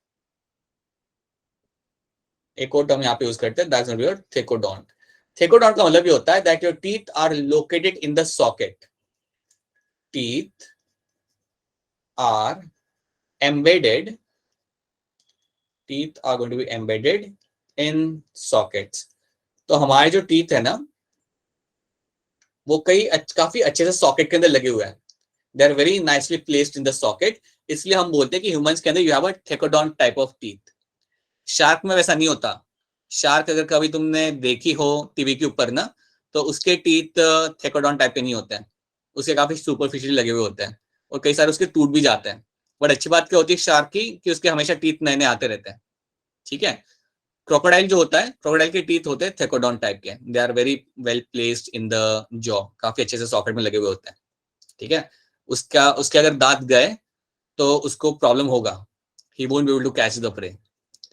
एक और टर्म यहाँ पे यूज करते हैं, that is going to be your thecodont. Thecodont का मतलब ये होता है that your teeth are located in the socket. Teeth are embedded. Teeth are going to be embedded in sockets. तो हमारे जो टीथ है ना वो काफी अच्छे से सॉकेट के अंदर लगे हुए हैं. They are very nicely placed in the socket. इसलिए हम बोलते हैं कि ह्यूमंस के अंदर you have a thecodont type of teeth. Shark में वैसा नहीं होता. शार्क अगर कभी तुमने देखी हो टीवी के ऊपर ना, तो उसके टीथ थेकोडोंट टाइप के नहीं होते हैं. उसके काफी सुपरफिशियल लगे हुए होते हैं, और कई सारे उसके टूट भी जाते हैं. बट अच्छी बात क्या होती है शार्क की कि उसके हमेशा टीथ नए नए आते रहते हैं. ठीक है, क्रोकोडाइल जो होता है, क्रोकोडाइल के टीथ होते हैं थेकोडोंट टाइप के. They are very well placed in the jaw, काफी अच्छे से सॉकेट में लगे हुए होते हैं. ठीक है, उसके अगर दांत गए तो उसको प्रॉब्लम होगा. He won't be able to catch the prey,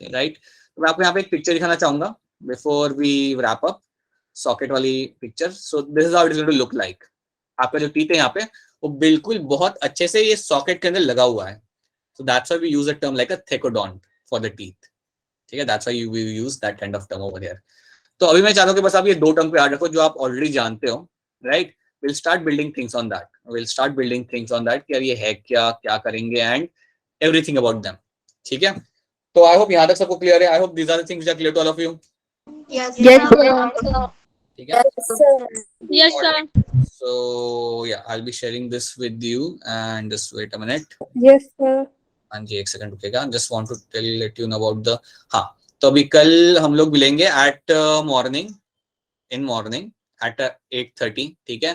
right? तो मैं आपको यहाँ पे एक पिक्चर दिखाना चाहूंगा before we wrap up. Socket वाली picture. So this is how it is going to look like. आपका जो टीथ है यहाँ पे वो बिल्कुल बहुत अच्छे से ये सॉकेट के अंदर लगा हुआ है. So that's why we use a term like a thecodont for the teeth. ठीक है, that's why we use that kind of term over here. तो अभी मैं चाहता हूँ कि बस आप ये दो टर्म पे याद रखो जो आप ऑलरेडी जानते हो, right? Will start building things on that. Will start building things on that कि यार ये है क्या, क्या करेंगे, एंड एवरीथिंग अबाउट देम. ठीक है, तो आई होप यहाँ तक सबको क्लियर है. I hope these are the things which are clear to all of you. Yes, Yes, sir. ठीक है. Yes, sir. So yeah, I'll be sharing this with you, and just wait a minute. Yes, sir. हाँ जी, एक second रुकेगा. Just want to let you know about the. हाँ, तो अभी कल हम लोग मिलेंगे at morning, in morning at 8:30. ठीक है,